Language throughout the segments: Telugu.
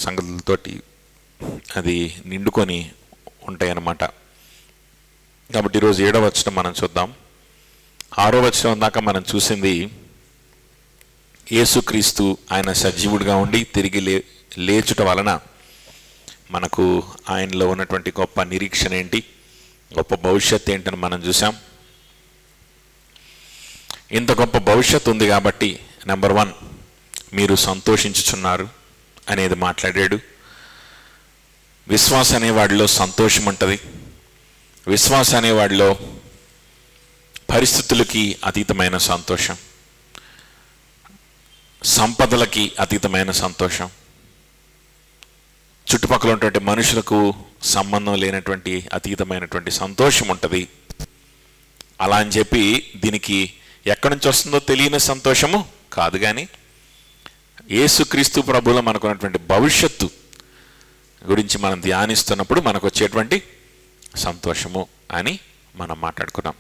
సంగతులతోటి అది నిండుకొని ఉంటాయన్నమాట. కాబట్టి ఈరోజు 7వ వచనం మనం చూద్దాం. 6వ వచనం దాకా మనం చూసింది యేసుక్రీస్తు ఆయన సజీవుడిగా ఉండి తిరిగి లేచుట వలన మనకు ఆయనలో ఉన్నటువంటి గొప్ప నిరీక్షణ ఏంటి, గొప్ప భవిష్యత్తు ఏంటని మనం చూసాం. ఇంత గొప్ప భవిష్యత్తు ఉంది కాబట్టి నెంబర్ 1 మీరు సంతోషించుచున్నారు అనేది మాట్లాడాడు. విశ్వాస అనేవాడిలో సంతోషం ఉంటుంది. విశ్వాస అనేవాడిలో పరిస్థితులకి అతీతమైన సంతోషం, సంపదలకి అతీతమైన సంతోషం, చుట్టుపక్కల ఉన్నటువంటి మనుషులకు సంబంధం లేనటువంటి అతీతమైనటువంటి సంతోషం ఉంటుంది. అలా అని చెప్పి దీనికి ఎక్కడి నుంచి వస్తుందో తెలియని సంతోషము కాదు, కానీ యేసుక్రీస్తు ప్రభువులో మనకున్నటువంటి భవిష్యత్తు గురించి మనం ధ్యానిస్తున్నప్పుడు మనకు వచ్చేటువంటి సంతోషము అని మనం మాట్లాడుకున్నాం.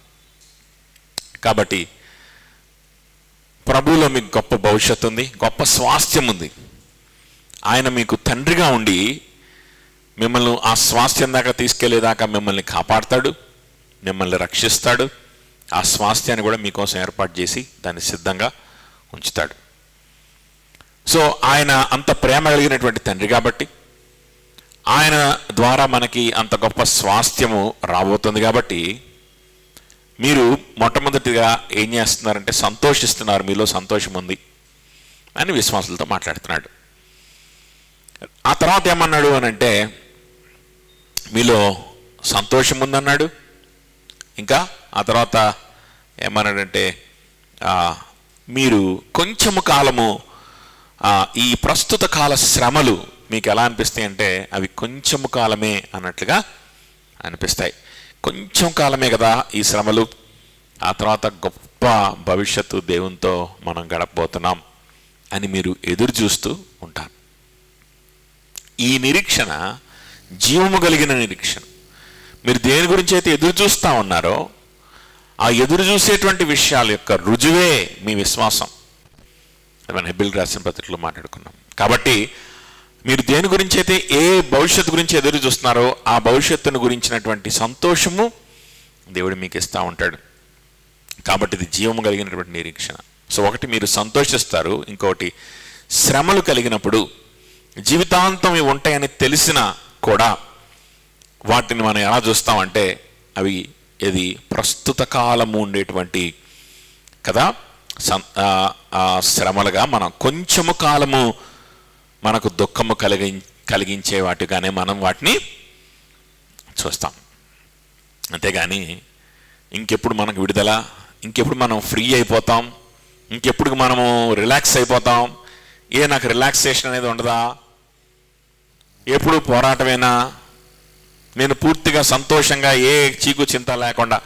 కాబట్టి ప్రభువులో మీకు గొప్ప భవిష్యత్తు ఉంది, గొప్ప స్వాస్థ్యం ఉంది. ఆయన మీకు తండ్రిగా ఉండి మిమ్మల్ని ఆ స్వాస్థ్యం దాకా తీసుకెళ్లేదాకా మిమ్మల్ని కాపాడుతాడు, మిమ్మల్ని రక్షిస్తాడు. ఆ స్వాస్థ్యాన్ని కూడా మీకోసం ఏర్పాటు చేసి దాన్ని సిద్ధంగా ఉంచుతాడు. సో ఆయన అంత ప్రేమ కలిగినటువంటి తండ్రి కాబట్టి ఆయన ద్వారా మనకి అంత గొప్ప స్వాస్థ్యము రాబోతుంది. కాబట్టి మీరు మొట్టమొదటిగా ఏం చేస్తున్నారంటే సంతోషిస్తున్నారు, మీలో సంతోషం ఉంది అని విశ్వాసులతో మాట్లాడుతున్నాడు. ఆ తర్వాత ఏమన్నాడు అని అంటే మీలో సంతోషం ఉందన్నాడు. ఇంకా ఆ తర్వాత ఏమన్నాడంటే మీరు కొంచెము కాలము ఈ ప్రస్తుత కాల శ్రమలు మీకు ఎలా అనిపిస్తాయి అంటే అవి కొంచెము కాలమే అన్నట్లుగా అనిపిస్తాయి. కొంచెం కాలమే కదా ఈ శ్రమలు, ఆ తర్వాత గొప్ప భవిష్యత్తు దేవునితో మనం గడపబోతున్నాం అని మీరు ఎదురు చూస్తూ ఉంటారు. ఈ నిరీక్షణ జీవము కలిగిన నిరీక్షణ. మీరు దేని గురించి అయితే ఎదురు చూస్తూ ఉన్నారో ఆ ఎదురు చూసేటువంటి విషయాల యొక్క రుజువే మీ విశ్వాసం. మనం హెబ్రీయులకు రాసిన పత్రికలో మాట్లాడుకున్నాం. కాబట్టి మీరు దేని గురించి అయితే ఏ భవిష్యత్తు గురించి ఎదురు చూస్తున్నారో ఆ భవిష్యత్తును గురించినటువంటి సంతోషము దేవుడు మీకు ఇస్తూ ఉంటాడు. కాబట్టి ఇది జీవము కలిగినటువంటి నిరీక్షణ. సో ఒకటి మీరు సంతోషిస్తారు, ఇంకొకటి శ్రమలు కలిగినప్పుడు జీవితాంతం ఇవి ఉంటాయని తెలిసినా కూడా వాటిని మనం ఎలా చూస్తామంటే అవి ఇది ప్రస్తుత కాలము ఉండేటువంటి కదా శ్రమలుగా మనం కొంచెము కాలము మనకు దుఃఖము కలిగించే వాటిగానే మనం వాటిని చూస్తాం. అంతేగాని ఇంకెప్పుడు మనకు విడుదల, ఇంకెప్పుడు మనం ఫ్రీ అయిపోతాం, ఇంకెప్పుడు మనము రిలాక్స్ అయిపోతాం, నాకు రిలాక్సేషన్ అనేది ఉండదా, ఎప్పుడు పోరాటమేనా, నేను పూర్తిగా సంతోషంగా ఏ చీకు చింత లేకుండా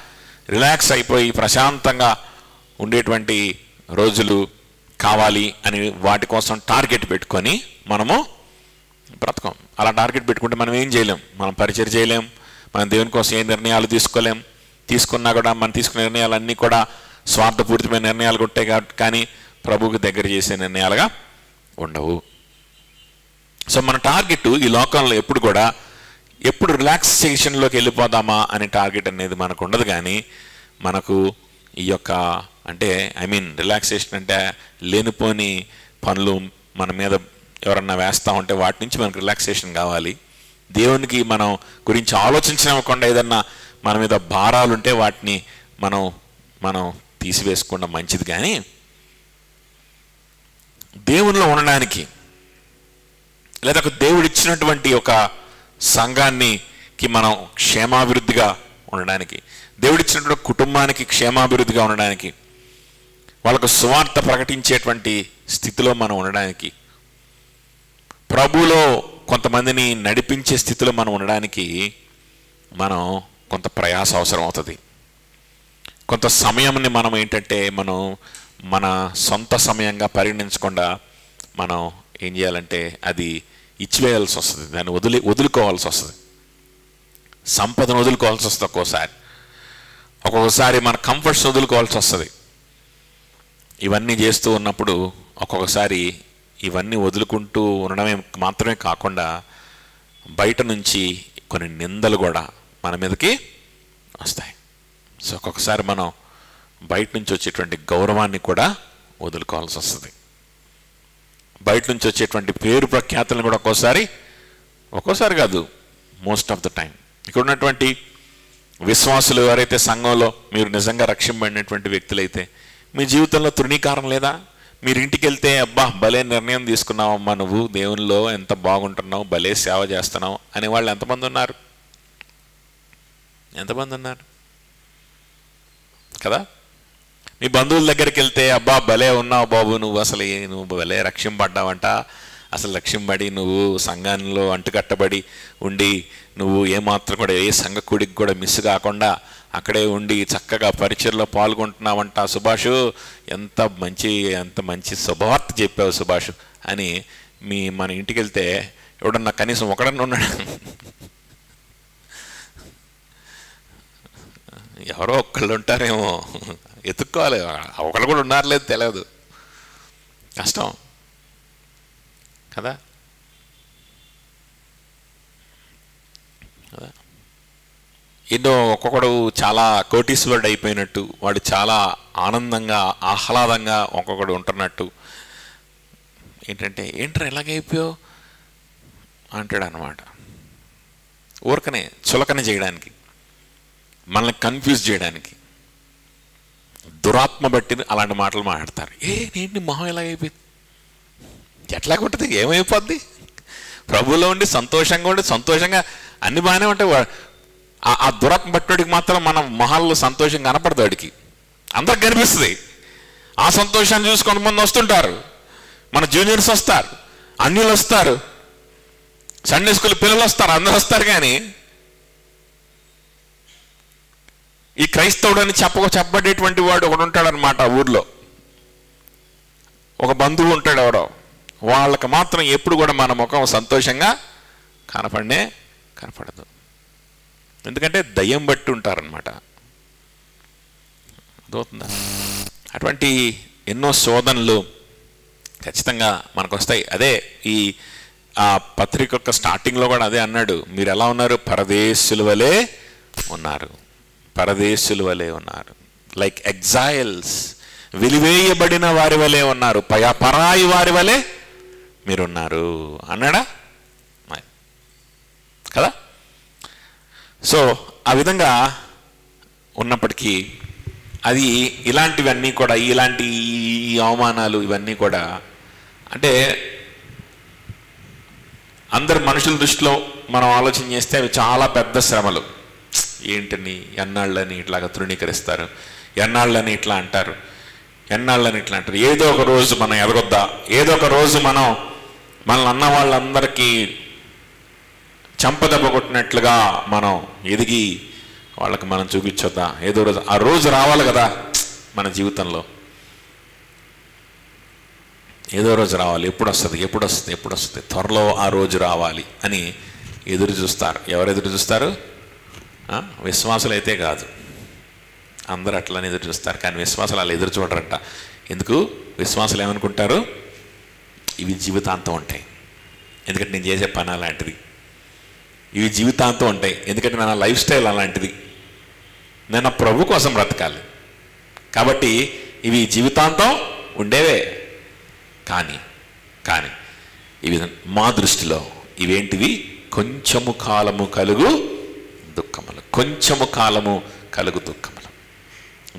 రిలాక్స్ అయిపోయి ప్రశాంతంగా ఉండేటువంటి రోజులు కావాలి అని వాటి కోసం టార్గెట్ పెట్టుకొని మనము బ్రతకం. అలా టార్గెట్ పెట్టుకుంటే మనం ఏం చేయలేం, మనం పరిచయం చేయలేం, మనం దేవుని కోసం ఏ నిర్ణయాలు తీసుకోలేం. తీసుకున్నా కూడా మనం తీసుకునే నిర్ణయాలన్నీ కూడా స్వార్థపూరితమైన నిర్ణయాలు ఉంటాయి కానీ ప్రభువుకి దగ్గర చేసే నిర్ణయాలుగా ఉండవు. సో మన టార్గెట్ ఈ లోకంలో ఎప్పుడు రిలాక్సేషన్లోకి వెళ్ళిపోదామా అనే టార్గెట్ అనేది మనకు ఉండదు. కానీ మనకు ఈ యొక్క అంటే రిలాక్సేషన్ అంటే లేనిపోని పనులు మన మీద ఎవరన్నా వేస్తూ ఉంటే వాటి నుంచి మనకు రిలాక్సేషన్ కావాలి. దేవునికి మనం గురించి ఆలోచించకుండా ఏదన్నా మన మీద భారాలు ఉంటే వాటిని మనం తీసివేసుకోవడం మంచిది. కానీ దేవునిలో ఉండడానికి లేదా దేవుడు ఇచ్చినటువంటి ఒక సంఘానికి మనం క్షేమాభివృద్ధిగా ఉండడానికి, దేవుడిచ్చినటువంటి కుటుంబానికి క్షేమాభివృద్ధిగా ఉండడానికి, వాళ్ళకు సువార్త ప్రకటించేటువంటి స్థితిలో మనం ఉండడానికి, ప్రభువులో కొంతమందిని నడిపించే స్థితిలో మనం ఉండడానికి మనం కొంత ప్రయాస అవసరం అవుతుంది. కొంత సమయంని మనం మన సొంత సమయంగా పరిగణించకుండా మనం ఏం చేయాలంటే అది ఇచ్చివేయాల్సి వస్తుంది, దాన్ని వదులుకోవాల్సి వస్తుంది, సంపదను వదులుకోవాల్సి వస్తుంది, ఒక్కొక్కసారి మన కంఫర్ట్స్ వదులుకోవాల్సి వస్తుంది. ఇవన్నీ చేస్తూ ఉన్నప్పుడు ఒక్కొక్కసారి ఇవన్నీ వదులుకుంటూ ఉండడమే మాత్రమే కాకుండా బయట నుంచి కొన్ని నిందలు కూడా మన మీదకి వస్తాయి. సో ఒక్కొక్కసారి మనం బయట నుంచి వచ్చేటువంటి గౌరవాన్ని కూడా వదులుకోవాల్సి వస్తుంది. బయట నుంచి వచ్చేటువంటి పేరు ప్రఖ్యాతులను కూడా ఒక్కోసారి కాదు, మోస్ట్ ఆఫ్ ద టైం. ఇక్కడ ఉన్నటువంటి విశ్వాసులు ఎవరైతే సంఘంలో మీరు నిజంగా రక్షింపబడినటువంటి వ్యక్తులైతే మీ జీవితంలో తృణీకారం లేదా? మీరు ఇంటికి వెళ్తే అబ్బా భలే నిర్ణయం తీసుకున్నావమ్మా, నువ్వు దేవునిలో ఎంత బాగుంటున్నావు, భలే సేవ చేస్తున్నావు అనేవాళ్ళు ఎంతమంది ఉన్నారు? కదా. మీ బంధువుల దగ్గరికి వెళ్తే అబ్బా భలే ఉన్నావు బాబు, నువ్వు భలే రక్షింపడ్డావంట, అసలు రక్షింపబడి నువ్వు సంఘంలో అంటుకట్టబడి ఉండి నువ్వు ఏమాత్రం కూడా ఏ సంఘ కూడికి కూడా మిస్ కాకుండా అక్కడే ఉండి చక్కగా పరిచయలో పాల్గొంటున్నావంట సుభాషు, ఎంత మంచి శుభవార్త చెప్పావు సుభాషు అని మన ఇంటికి వెళ్తే ఎవడన్నా కనీసం ఒకడన్నా ఉన్నాడు? ఎవరో ఒక్కళ్ళు ఉంటారేమో, ఎత్తుక్కోవాలి. ఒకళ్ళు కూడా ఉన్నారు లేదు తెలియదు, కష్టం కదా. ఎన్నో ఒక్కొక్కడు చాలా కోటీశ్వరుడు అయిపోయినట్టు, వాడు చాలా ఆనందంగా ఆహ్లాదంగా ఒక్కొక్కడు ఉంటున్నట్టు, ఏంట్రా ఎలాగైపోయావు అంటాడు అన్నమాట. ఊరకనే చులకన చేయడానికి, మనల్ని కన్ఫ్యూజ్ చేయడానికి దురాత్మ బట్టి అలాంటి మాటలు మాట్లాడతారు. ఏంటి మొహం ఎలాగైపోయింది, ఎట్లాగుంటుంది, ఏమైపోద్ది? ప్రభువులో ఉండి సంతోషంగా అన్ని బాగానే ఉంటాయి. ఆ దురాత్మ బట్టడికి మాత్రం మన మొహాల్లో సంతోషం కనపడదు. వాడికి అందరికి కనిపిస్తుంది. ఆ సంతోషాన్ని చూసి కొంతమంది వస్తుంటారు, మన జూనియర్స్ వస్తారు, అన్యులు వస్తారు, సండే స్కూల్ పిల్లలు వస్తారు, అందరూ వస్తారు. కానీ ఈ క్రైస్తవుడు అని చెప్పబడేటువంటి వాడు ఒకడు ఉంటాడు అనమాట. ఊర్లో ఒక బంధువు ఉంటాడు ఎవడో, వాళ్ళకి మాత్రం ఎప్పుడు కూడా మన ముఖం సంతోషంగా కనపడదు. ఎందుకంటే దయ్యం బట్టి ఉంటారనమాట. అదవుతుందా? అటువంటి ఎన్నో శోధనలు ఖచ్చితంగా మనకు వస్తాయి. అదే ఆ పత్రిక యొక్క స్టార్టింగ్లో కూడా అదే అన్నాడు, మీరు ఎలా ఉన్నారు? పరదేశుల వలె ఉన్నారు, లైక్ ఎగ్జైల్స్, వెలివేయబడిన వారి వలె ఉన్నారు, పరాయి వారి వలె మీరున్నారు అన్నాడా కదా. సో ఆ విధంగా ఉన్నప్పటికీ అది ఇలాంటివన్నీ కూడా, ఇలాంటి అవమానాలు ఇవన్నీ కూడా అంటే అందరు మనుషుల దృష్టిలో మనం ఆలోచన చేస్తే అవి చాలా పెద్ద శ్రమలు. ఏంటని ఎన్నాళ్ళని ఇట్లాగా తృణీకరిస్తారు, ఎన్నాళ్ళని ఇట్లా అంటారు. ఏదో ఒక రోజు మనం ఎదగొద్దా, ఏదో ఒక రోజు మనల్ని అన్న వాళ్ళందరికీ చంపదెబ్బ కొట్టినట్లుగా మనం ఎదిగి వాళ్ళకి మనం చూపించొద్దా, ఏదో రోజు. ఆ రోజు రావాలి కదా మన జీవితంలో, ఏదో రోజు రావాలి. ఎప్పుడు వస్తుంది, త్వరలో ఆ రోజు రావాలి అని ఎదురు చూస్తారు. ఎవరు ఎదురు చూస్తారు? విశ్వాసులు అయితే కాదు, అందరూ అట్లనే ఎదురు చూస్తారు. కానీ విశ్వాసాలు అలా ఎదురు చూడరంట. ఎందుకు? విశ్వాసాలు ఏమనుకుంటారు? ఇవి జీవితాంతం ఉంటాయి, ఎందుకంటే నేను చేసే పని అలాంటిది. ఇవి జీవితాంతం ఉంటాయి, ఎందుకంటే నా లైఫ్ స్టైల్ అలాంటిది. నేను ప్రభు కోసం బ్రతకాలి కాబట్టి ఇవి జీవితాంతం ఉండేవే. కానీ ఇవి మా దృష్టిలో ఇవేంటివి? కొంచెము కాలము కలుగు దుఃఖములు,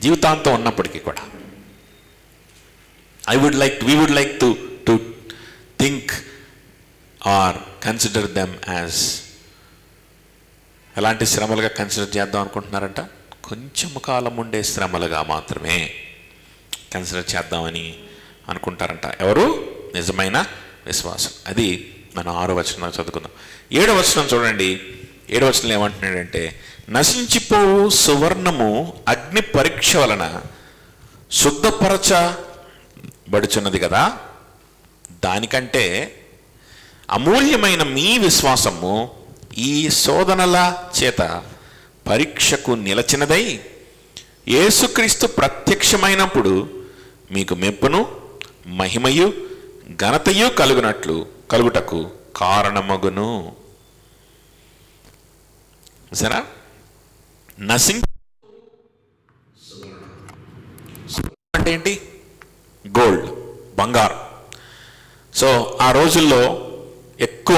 జీవితాంతం ఉన్నప్పటికీ కూడా. we would like to think or consider them as ఎలాంటి శ్రమలుగా కన్సిడర్ చేద్దాం అనుకుంటున్నారంట? కొంచెము కాలం ఉండే శ్రమలుగా మాత్రమే కన్సిడర్ చేద్దామని అనుకుంటారంట. ఎవరు? నిజమైన విశ్వాసం. అది మనం 6వ వచనం చదువుకుందాం. 7వ వచనం చూడండి. 7వ వచనంలో ఏమంటున్నాడంటే, నశించిపోవు సువర్ణము అగ్ని పరీక్ష వలన శుద్ధపరచబడుచున్నది కదా, దానికంటే అమూల్యమైన మీ విశ్వాసము ఈ శోధనల చేత పరీక్షకు నిలచినదై యేసుక్రీస్తు ప్రత్యక్షమైనప్పుడు మీకు మెప్పును మహిమయు ఘనతయు కలుగుటకు కారణమగును. సరే, అంటే ఏంటి? గోల్డ్, బంగారం. సో ఆ రోజుల్లో ఎక్కువ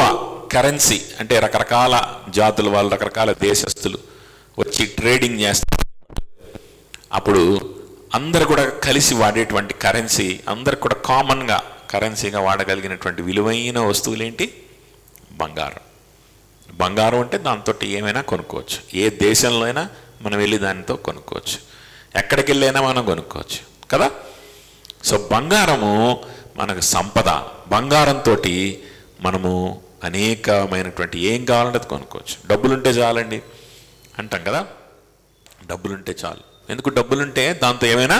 కరెన్సీ అంటే రకరకాల జాతుల వాళ్ళు, రకరకాల దేశస్తులు వచ్చి ట్రేడింగ్ చేస్తారు. అప్పుడు అందరు కూడా కలిసి వాడేటువంటి కరెన్సీ, అందరు కూడా కామన్గా కరెన్సీగా వాడగలిగినటువంటి విలువైన వస్తువులేంటి? బంగారం. బంగారం అంటే దాంతో ఏమైనా కొనుక్కోవచ్చు. ఏ దేశంలో అయినా మనం వెళ్ళి దానితో కొనుక్కోవచ్చు, ఎక్కడికి వెళ్ళైనా మనం కొనుక్కోవచ్చు కదా. సో బంగారము మనకు సంపద. బంగారంతో మనము అనేకమైనటువంటి ఏం కావాలంటే అది కొనుక్కోవచ్చు. డబ్బులుంటే చాలండి అంటాం కదా, డబ్బులుంటే చాలు. ఎందుకు? డబ్బులుంటే దాంతో ఏమైనా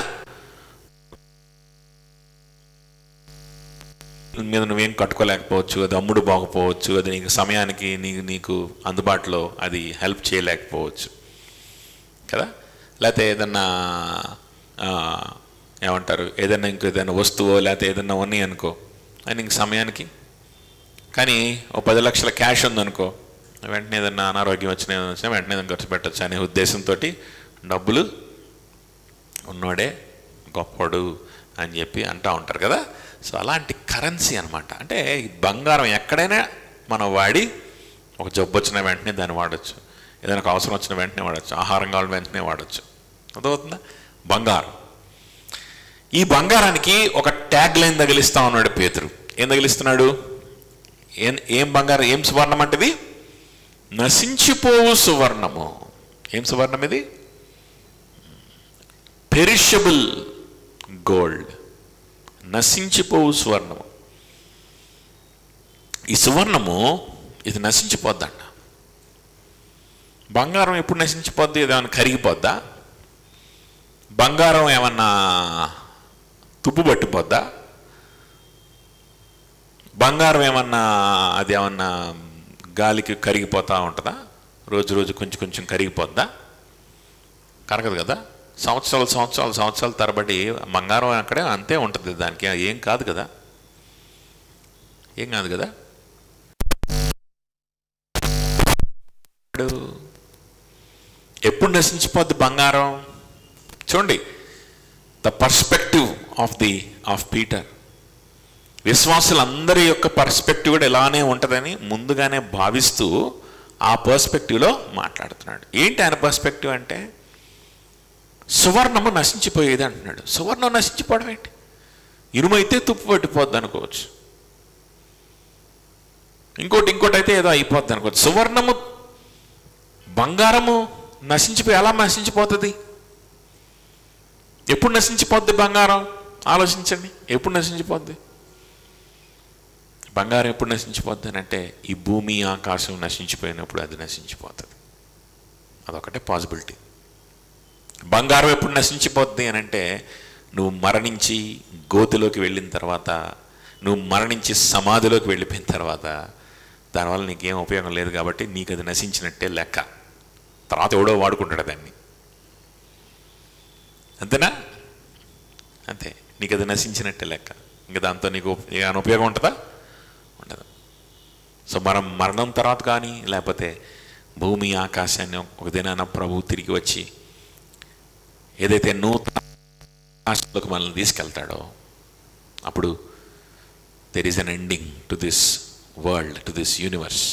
మీద నువ్వేం కట్టుకోలేకపోవచ్చు, అది అమ్ముడు బాగపోవచ్చు, అది నీకు సమయానికి నీకు అందుబాటులో అది హెల్ప్ చేయలేకపోవచ్చు కదా. లేకపోతే ఏదన్నా ఏమంటారు, ఏదైనా ఏదైనా వస్తువో లేకపోతే ఏదన్నా ఉన్నాయి అనుకో, అది నీకు సమయానికి. కానీ ఓ 10 లక్షల క్యాష్ ఉందనుకో, వెంటనే ఏదన్నా అనారోగ్యం వచ్చినా వెంటనే ఏదైనా ఖర్చు పెట్టచ్చు అనే ఉద్దేశంతో డబ్బులు ఉన్నోడే గొప్పడు అని చెప్పి అంటూ ఉంటారు కదా. సో అలాంటి కరెన్సీ అనమాట. అంటే బంగారం ఎక్కడైనా మనం వాడి, ఒక జబ్బు వచ్చిన వెంటనే దాన్ని వాడచ్చు, ఏదైనా అవసరం వచ్చిన వెంటనే వాడచ్చు, ఆహారం కావాలని వెంటనే వాడచ్చు. అర్థమవుతుందా? బంగారం. ఈ బంగారానికి ఒక ట్యాగ్ లైన్ తగిలిస్తా ఉన్నాడు పేతురు. ఏం తగిలిస్తున్నాడు? ఏం బంగారం, ఏం సువర్ణం అంటే ఇది? నశించిపోవు సువర్ణము. ఏం సువర్ణం ఇది? పెరిషబుల్ గోల్డ్, నశించిపోవు సువర్ణము. ఈ సువర్ణము ఇది నశించిపోద్దంట. బంగారం ఎప్పుడు నశించిపోద్ది? ఏమైనా కరిగిపోద్దా? బంగారం ఏమన్నా తుప్పు పట్టిపోద్దా? బంగారం ఏమన్నా అది ఏమన్నా గాలికి కరిగిపోతూ ఉంటుందా? రోజు రోజు కొంచెం కొంచెం కరిగిపోద్దా? కరగదు కదా. సంవత్సరాలు తరబడి బంగారం అక్కడే అంతే ఉంటుంది, దానికి ఏం కాదు కదా, ఏం కాదు కదా. ఎప్పుడు నశించిపోద్ది బంగారం? చూడండి, ద పర్స్పెక్టివ్ ఆఫ్ పీటర్. విశ్వాసులందరి యొక్క పర్స్పెక్టివ్ కూడా ఇలానే ఉంటుందని ముందుగానే భావిస్తూ ఆ పర్స్పెక్టివ్లో మాట్లాడుతున్నాడు. ఏంటి ఆయన పర్స్పెక్టివ్ అంటే? సువర్ణము నశించిపోయేది అంటున్నాడు. సువర్ణం నశించిపోవడం ఏంటి? ఇనుమైతే తుప్పు పట్టిపోద్ది అనుకోవచ్చు, ఇంకోటి అయితే ఏదో అయిపోద్ది అనుకోవచ్చు. సువర్ణము, బంగారము ఎలా నశించిపోతుంది? ఎప్పుడు నశించిపోద్ది బంగారం? ఆలోచించండి, ఎప్పుడు నశించిపోద్ది బంగారం? ఎప్పుడు నశించిపోద్ది అని అంటే, ఈ భూమి ఆకాశం నశించిపోయినప్పుడు అది నశించిపోతుంది. అదొకటే పాసిబిలిటీ. బంగారం ఎప్పుడు నశించిపోద్ది అని అంటే, నువ్వు మరణించి గోతిలోకి వెళ్ళిన తర్వాత, నువ్వు మరణించి సమాధిలోకి వెళ్ళిపోయిన తర్వాత, దానివల్ల నీకేం ఉపయోగం లేదు కాబట్టి నీకు అది నశించినట్టే లెక్క. తర్వాత ఎవడో వాడుకుంటాడు దాన్ని, అంతేనా? అంతే, నీకు అది నశించినట్టే లెక్క. ఇంకా దాంతో నీకు ఏమైనా ఉపయోగం ఉంటుందా? ఉండదు. సో మనం మరణం తర్వాత కానీ, లేకపోతే భూమి ఆకాశాన్ని ఒక దినాన ప్రభువు తిరిగి వచ్చి ఏదైతే నూతన ఆకాశంలోకి మనల్ని తీసుకెళ్తాడో, అప్పుడు there is an ending to this world, to this universe.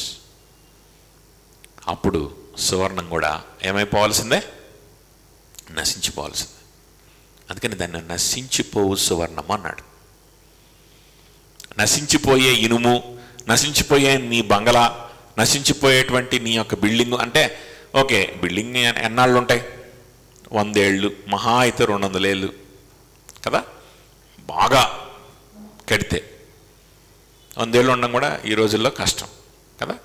అప్పుడు సువర్ణం కూడా ఏమైపోవాల్సిందే? నశించిపోవాల్సిందే. అందుకని దాన్ని నశించిపోవు సువర్ణం అన్నాడు. నశించిపోయే ఇనుము, నశించిపోయే నీ బంగళా, నశించిపోయేటువంటి నీ యొక్క బిల్డింగు. అంటే ఓకే, బిల్డింగ్ ఎన్నాళ్ళు ఉంటాయి? 100 ఏళ్ళు, మహా అయితే 200 ఏళ్ళు కదా, బాగా కడితే. 100 ఏళ్ళు ఉండడం కూడా ఈ రోజుల్లో కష్టం కదా.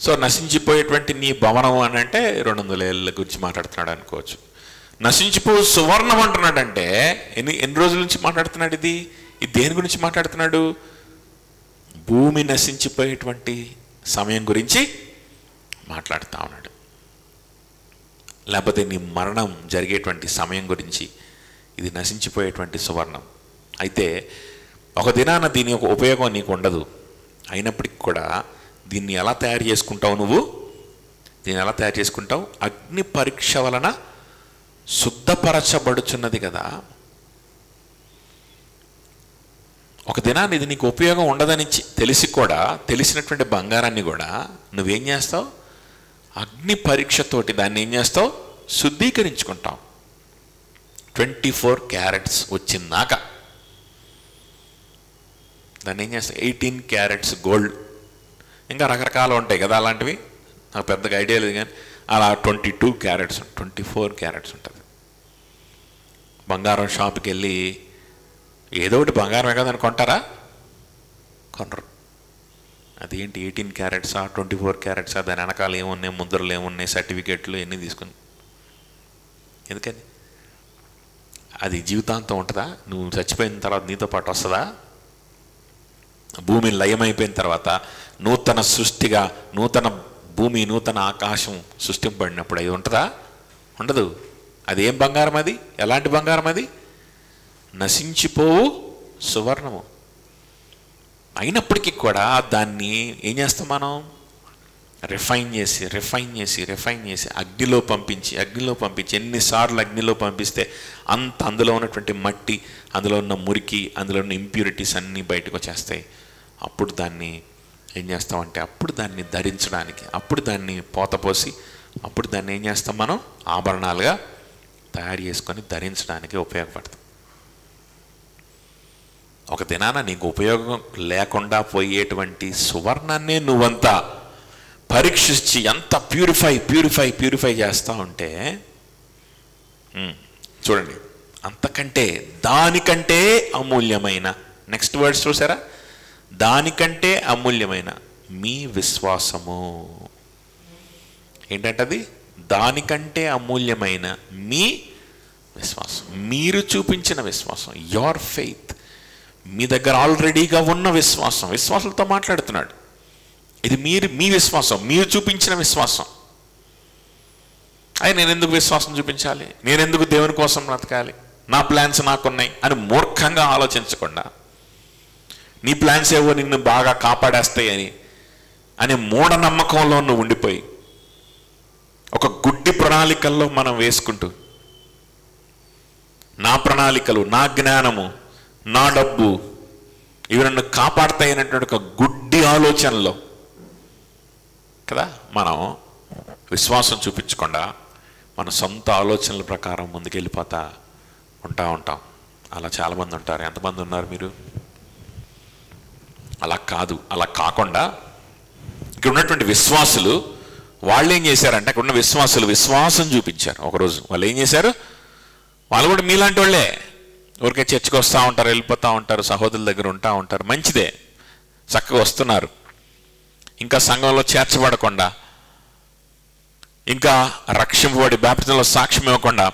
సో నశించిపోయేటువంటి నీ భవనం అని అంటే 200 ఏళ్ళ గురించి మాట్లాడుతున్నాడు అనుకోవచ్చు. నశించిపో సువర్ణం అంటున్నాడంటే ఎన్ని రోజుల నుంచి మాట్లాడుతున్నాడు? ఇది దేని గురించి మాట్లాడుతున్నాడు? భూమి నశించిపోయేటువంటి సమయం గురించి మాట్లాడుతూ ఉన్నాడు. లేకపోతే నీ మరణం జరిగేటువంటి సమయం గురించి, ఇది నశించిపోయేటువంటి సువర్ణం అయితే ఒక దినాన దీని యొక్క ఉపయోగం నీకు ఉండదు. అయినప్పటికీ కూడా దీన్ని ఎలా తయారు చేసుకుంటావు నువ్వు? దీన్ని ఎలా తయారు చేసుకుంటావు? అగ్ని పరీక్ష వలన శుద్ధపరచబడుచున్నది కదా. ఒక దినాన్ని ఇది నీకు ఉపయోగం ఉండదని తెలిసి కూడా, తెలిసినటువంటి బంగారాన్ని కూడా నువ్వేం చేస్తావు? అగ్ని పరీక్షతోటి దాన్ని ఏం చేస్తావు? శుద్ధీకరించుకుంటావు. 24 క్యారెట్స్ వచ్చిందాక దాన్ని ఏం చేస్తావు? 18 క్యారెట్స్ గోల్డ్, ఇంకా రకరకాలు ఉంటాయి కదా అలాంటివి, నాకు పెద్దగా ఐడియా లేదు కానీ అలా 22 క్యారెట్స్ 24 క్యారెట్స్ ఉంటుంది. బంగారం షాప్కి వెళ్ళి ఏదో ఒకటి బంగారమే కదా అని కొంటారా? కొనరు. అదేంటి 18 క్యారెట్సా 24 క్యారెట్సా, దాని వెనకాల ఏమున్నాయి, ముద్రలు ఏమున్నాయి, సర్టిఫికెట్లు ఎన్ని తీసుకుని, ఎందుకని? అది జీవితాంతం ఉంటుందా? నువ్వు చచ్చిపోయిన తర్వాత నీతో పాటు వస్తుందా? భూమి లయమైపోయిన తర్వాత నూతన సృష్టిగా, నూతన భూమి, నూతన ఆకాశం సృష్టింపబడినప్పుడు అది ఉంటుందా? ఉండదు. అది ఏం బంగారం? అది ఎలాంటి బంగారం? అది నశించిపోవు సువర్ణము. అయినప్పటికీ కూడా దాన్ని ఏం చేస్తాం మనం? రిఫైన్ చేసి అగ్నిలో పంపించి ఎన్నిసార్లు అగ్నిలో పంపిస్తే అంత అందులో ఉన్నటువంటి మట్టి, అందులో ఉన్న మురికి, అందులో ఉన్న ఇంప్యూరిటీస్ అన్నీ బయటకు వచ్చేస్తాయి. అప్పుడు దాన్ని ఏం చేస్తామంటే, అప్పుడు దాన్ని ధరించడానికి, అప్పుడు దాన్ని పోతపోసి, అప్పుడు దాన్ని ఏం చేస్తాం మనం? ఆభరణాలుగా తయారు చేసుకొని ధరించడానికి ఉపయోగపడుతుంది. ఒక దినాన నీకు ఉపయోగం లేకుండా పోయేటువంటి సువర్ణాన్ని నువ్వంతా పరీక్షించి ఎంత ప్యూరిఫై చేస్తూ ఉంటే, చూడండి, అంతకంటే దానికంటే అమూల్యమైన, నెక్స్ట్ వర్డ్స్ చూసారా? దానికంటే అమూల్యమైన మీ విశ్వాసము. ఏంటంటది? దానికంటే అమూల్యమైన మీ విశ్వాసం, మీరు చూపించిన విశ్వాసం, యోర్ ఫెయిత్. మీ దగ్గర ఆల్రెడీగా ఉన్న విశ్వాసం, విశ్వాసాలతో మాట్లాడుతున్నాడు. ఇది మీ విశ్వాసం, మీరు చూపించిన విశ్వాసం. నేను ఎందుకు విశ్వాసం చూపించాలి, నేను ఎందుకు దేవుని కోసం బ్రతకాలి, నా ప్లాన్స్ నాకున్నాయి అని మూర్ఖంగా ఆలోచించకుండా, నీ ప్లాన్స్ ఏవో నిన్ను బాగా కాపాడేస్తాయని అనే మూఢనమ్మకంలో నువ్వు ఉండిపోయి, ఒక గుడ్డి ప్రణాళికల్లో మనం వేసుకుంటూ, నా ప్రణాళికలు, నా జ్ఞానము, నా డబ్బు ఇవి నన్ను కాపాడతాయనేటువంటి ఒక గుడ్డి ఆలోచనలో కదా మనం విశ్వాసం చూపించకుండా మన సొంత ఆలోచనల ప్రకారం ముందుకెళ్ళిపోతా ఉంటాం. అలా చాలామంది ఉంటారు. ఎంతమంది ఉన్నారు మీరు? అలా కాదు. అలా కాకుండా ఇక్కడ ఉన్నటువంటి విశ్వాసులు వాళ్ళు ఏం చేశారంటే, అక్కడ ఉన్న విశ్వాసులు విశ్వాసం చూపించారు. ఒకరోజు వాళ్ళు ఏం చేశారు? వాళ్ళు కూడా మీలాంటి వాళ్ళే, ఊరికే చర్చకు వస్తూ ఉంటారు, వెళ్ళిపోతూ ఉంటారు, సహోదరుల దగ్గర ఉంటా ఉంటారు, మంచిదే, చక్కగా వస్తున్నారు. ఇంకా సంఘంలో చేర్చబడకుండా, ఇంకా రక్షింపబడి బాప్తిజంలో సాక్ష్యం ఇవ్వకుండా,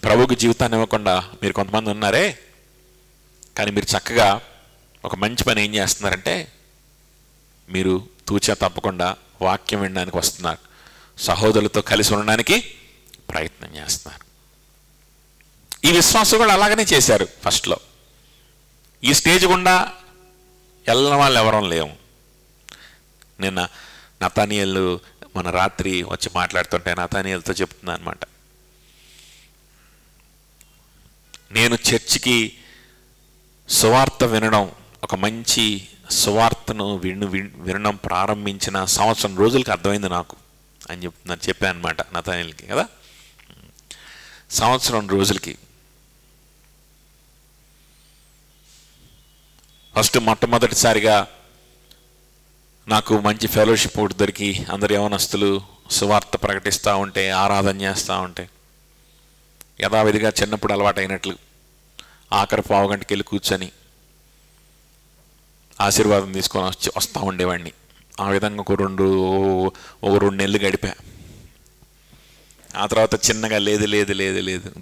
ప్రభువుకి జీవితాన్ని ఇవ్వకుండా మీరు కొంతమంది ఉన్నారే. కానీ మీరు చక్కగా ఒక మంచి పని ఏం చేస్తున్నారంటే, మీరు తూచా తప్పకుండా వాక్యం వినడానికి వస్తున్నారు, సహోదరులతో కలిసి ఉండడానికి ప్రయత్నం చేస్తున్నారు. ఈ విశ్వాసం కూడా అలాగనే చేశారు ఫస్ట్లో. ఈ స్టేజ్ గుండా వెళ్ళిన వాళ్ళు ఎవరూ లేవు. నిన్న నతానియేలు మన రాత్రి వచ్చి మాట్లాడుతుంటే నతానియేలుతో చెప్తున్నా అనమాట, నేను చర్చికి సువార్త వినడం, ఒక మంచి సువార్తను వినడం ప్రారంభించిన సంవత్సరం రోజులకి అర్థమైంది నాకు అని చెప్పాను అనమాట నతానియేలుకి కదా. సంవత్సరం రోజులకి ఫస్ట్ మొట్టమొదటిసారిగా నాకు మంచి ఫెలోషిప్ ఒకటి దొరికి, అందరు యవనస్తులు సువార్త ప్రకటిస్తూ ఉంటే, ఆరాధన చేస్తూ ఉంటే, యథావిధిగా చిన్నప్పుడు అలవాటు అయినట్లు ఆఖరి పావుగంటకి వెళ్ళి కూర్చొని ఆశీర్వాదం తీసుకొని వస్తూ ఉండేవాడిని. ఆ విధంగా ఒక రెండు నెలలు గడిపా. ఆ తర్వాత చిన్నగా లేదు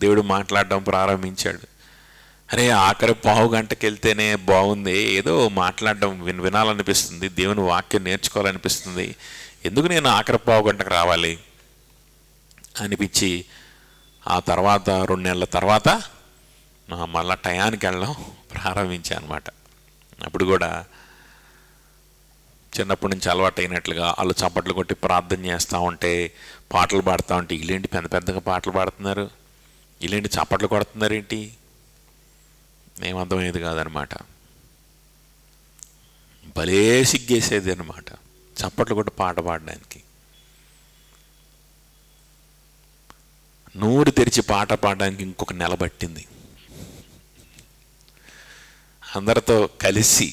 దేవుడు మాట్లాడడం ప్రారంభించాడు. అరే, ఆఖరి పావు గంటకి వెళ్తేనే బాగుంది, ఏదో మాట్లాడడం వినాలనిపిస్తుంది, దేవుని వాక్యం నేర్చుకోవాలనిపిస్తుంది, ఎందుకు నేను ఆఖరి పావు గంటకు రావాలి అనిపించి, ఆ తర్వాత 2 నెలల తర్వాత మళ్ళా టయానికి వెళ్ళడం ప్రారంభించాను అనమాట. అప్పుడు కూడా చిన్నప్పటి నుంచి అలవాటు అయినట్లుగా వాళ్ళు చప్పట్లు కొట్టి ప్రార్థన చేస్తూ ఉంటే, పాటలు పాడుతూ ఉంటే, వీళ్ళేంటి పెద్ద పెద్దగా పాటలు పాడుతున్నారు, వీళ్ళేంటి చప్పట్లు కొడుతున్నారు ఏంటి, ఏమర్థమయ్యేది కాదనమాట. భలే సిగ్గేసేది అనమాట చప్పట్లు కొట్టి పాట పాడడానికి. నోరు తెరిచి పాట పాడడానికి ఇంకొక నెల పట్టింది. అందరితో కలిసి,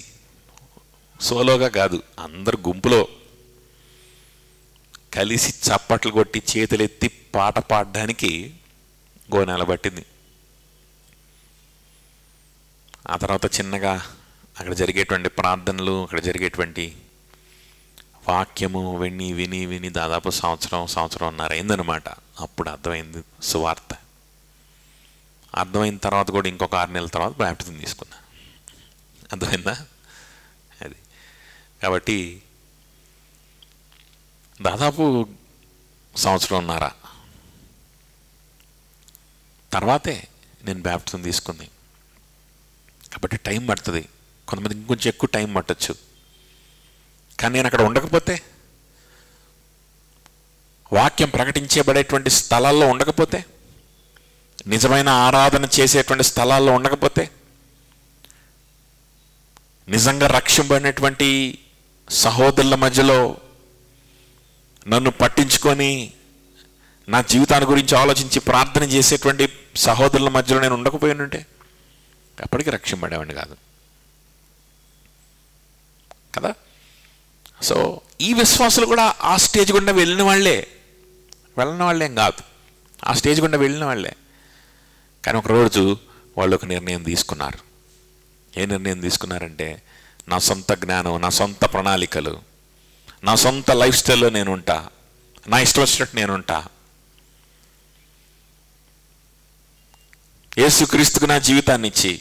సోలోగా కాదు, అందరు గుంపులో కలిసి చప్పట్లు కొట్టి చేతులెత్తి పాట పాడడానికి నెల పట్టింది. ఆ తర్వాత చిన్నగా అక్కడ జరిగేటువంటి ప్రార్థనలు, అక్కడ జరిగేటువంటి వాక్యము విని విని విని దాదాపు సంవత్సరంన్నర అయిందనమాట. అప్పుడు అర్థమైంది సువార్త. అర్థమైన తర్వాత కూడా ఇంకొక 6 నెలల తర్వాత బాప్టిజం తీసుకున్నా. అర్థమైందా? అది కాబట్టి దాదాపు సంవత్సరంన్నర తర్వాతే నేను బాప్టిజం తీసుకుంది. కాబట్టి టైం పడుతుంది. కొంతమంది ఇంకొంచెం ఎక్కువ టైం పట్టచ్చు. కానీ నేను అక్కడ ఉండకపోతే, వాక్యం ప్రకటించబడేటువంటి స్థలాల్లో ఉండకపోతే, నిజమైన ఆరాధన చేసేటువంటి స్థలాల్లో ఉండకపోతే, నిజంగా రక్షింపబడినటువంటి సహోదరుల మధ్యలో నన్ను పట్టించుకొని నా జీవితాన్ని గురించి ఆలోచించి ప్రార్థన చేసేటువంటి సహోదరుల మధ్యలో నేను ఉండకపోయానంటే ఎప్పటికీ రక్షింపబడేవాడిని కాదు కదా. సో ఈ విశ్వాసులు కూడా ఆ స్టేజ్ గుండా వెళ్ళిన వాళ్ళేం కాదు, ఆ స్టేజ్ గుండా వెళ్ళిన వాళ్ళే. కానీ ఒకరోజు వాళ్ళు ఒక నిర్ణయం తీసుకున్నారు. ఏ నిర్ణయం తీసుకున్నారంటే, నా సొంత జ్ఞానం, నా సొంత ప్రణాళికలు, నా సొంత లైఫ్ స్టైల్లో నేను ఉంటా, నా ఇష్టం వచ్చినట్టు నేను ఉంటా, యేసుక్రీస్తుకు నా జీవితాన్ని ఇచ్చి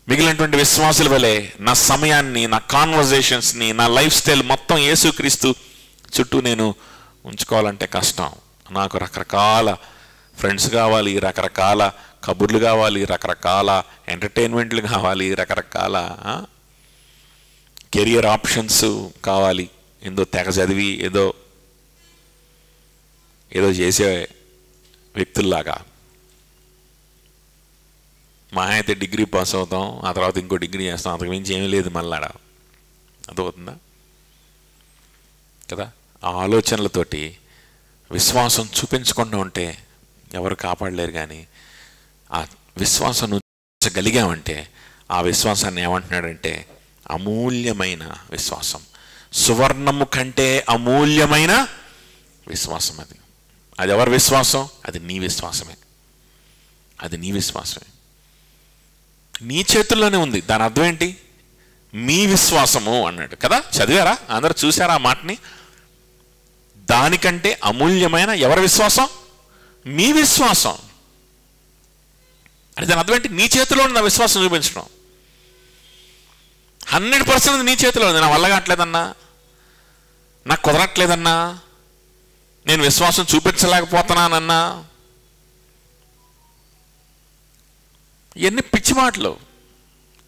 మిగిలినటువంటి విశ్వాసుల వలె నా సమయాన్ని, నా కాన్వర్జేషన్స్ని, నా లైఫ్ స్టైల్ మొత్తం యేసుక్రీస్తు చుట్టూ నేను ఉంచుకోవాలంటే కష్టం. నాకు రకరకాల ఫ్రెండ్స్ కావాలి, రకరకాల కబుర్లు కావాలి, రకరకాల ఎంటర్టైన్మెంట్లు కావాలి, రకరకాల కెరియర్ ఆప్షన్స్ కావాలి. ఏదో తెగ చదివి ఏదో చేసే వ్యక్తుల్లాగా మా అయితే డిగ్రీ పాస్ అవుతాం, ఆ తర్వాత ఇంకో డిగ్రీ చేస్తాం, అంతకు మించి ఏమీ లేదు మళ్ళాడ. అర్థమవుతుందా కదా? ఆ ఆలోచనలతోటి విశ్వాసం చూపించకుండా ఉంటే ఎవరు కాపాడలేరు. కానీ ఆ విశ్వాసం ఉంచగలిగామంటే ఆ విశ్వాసాన్ని ఏమంటున్నాడంటే అమూల్యమైన విశ్వాసం, సువర్ణము కంటే అమూల్యమైన విశ్వాసం. అది ఎవరి విశ్వాసం? అది నీ విశ్వాసమే. అది నీ విశ్వాసమే, నీ చేతుల్లోనే ఉంది. దాని అర్థం ఏంటి? మీ విశ్వాసము అన్నాడు కదా. చదివారా? అందరూ చూసారా ఆ మాటని? దానికంటే అమూల్యమైన ఎవరి విశ్వాసం? మీ విశ్వాసం. అంటే దాని అర్థం ఏంటి? నీ చేతిలో ఉన్న విశ్వాసం చూపించడం. 100% నీ చేతిలో ఉంది. నా వల్ల కావట్లేదన్నా, నాకు కుదరట్లేదన్నా, నేను విశ్వాసం చూపించలేకపోతున్నానన్నా, ఇవన్నీ పిచ్చి మాటలు.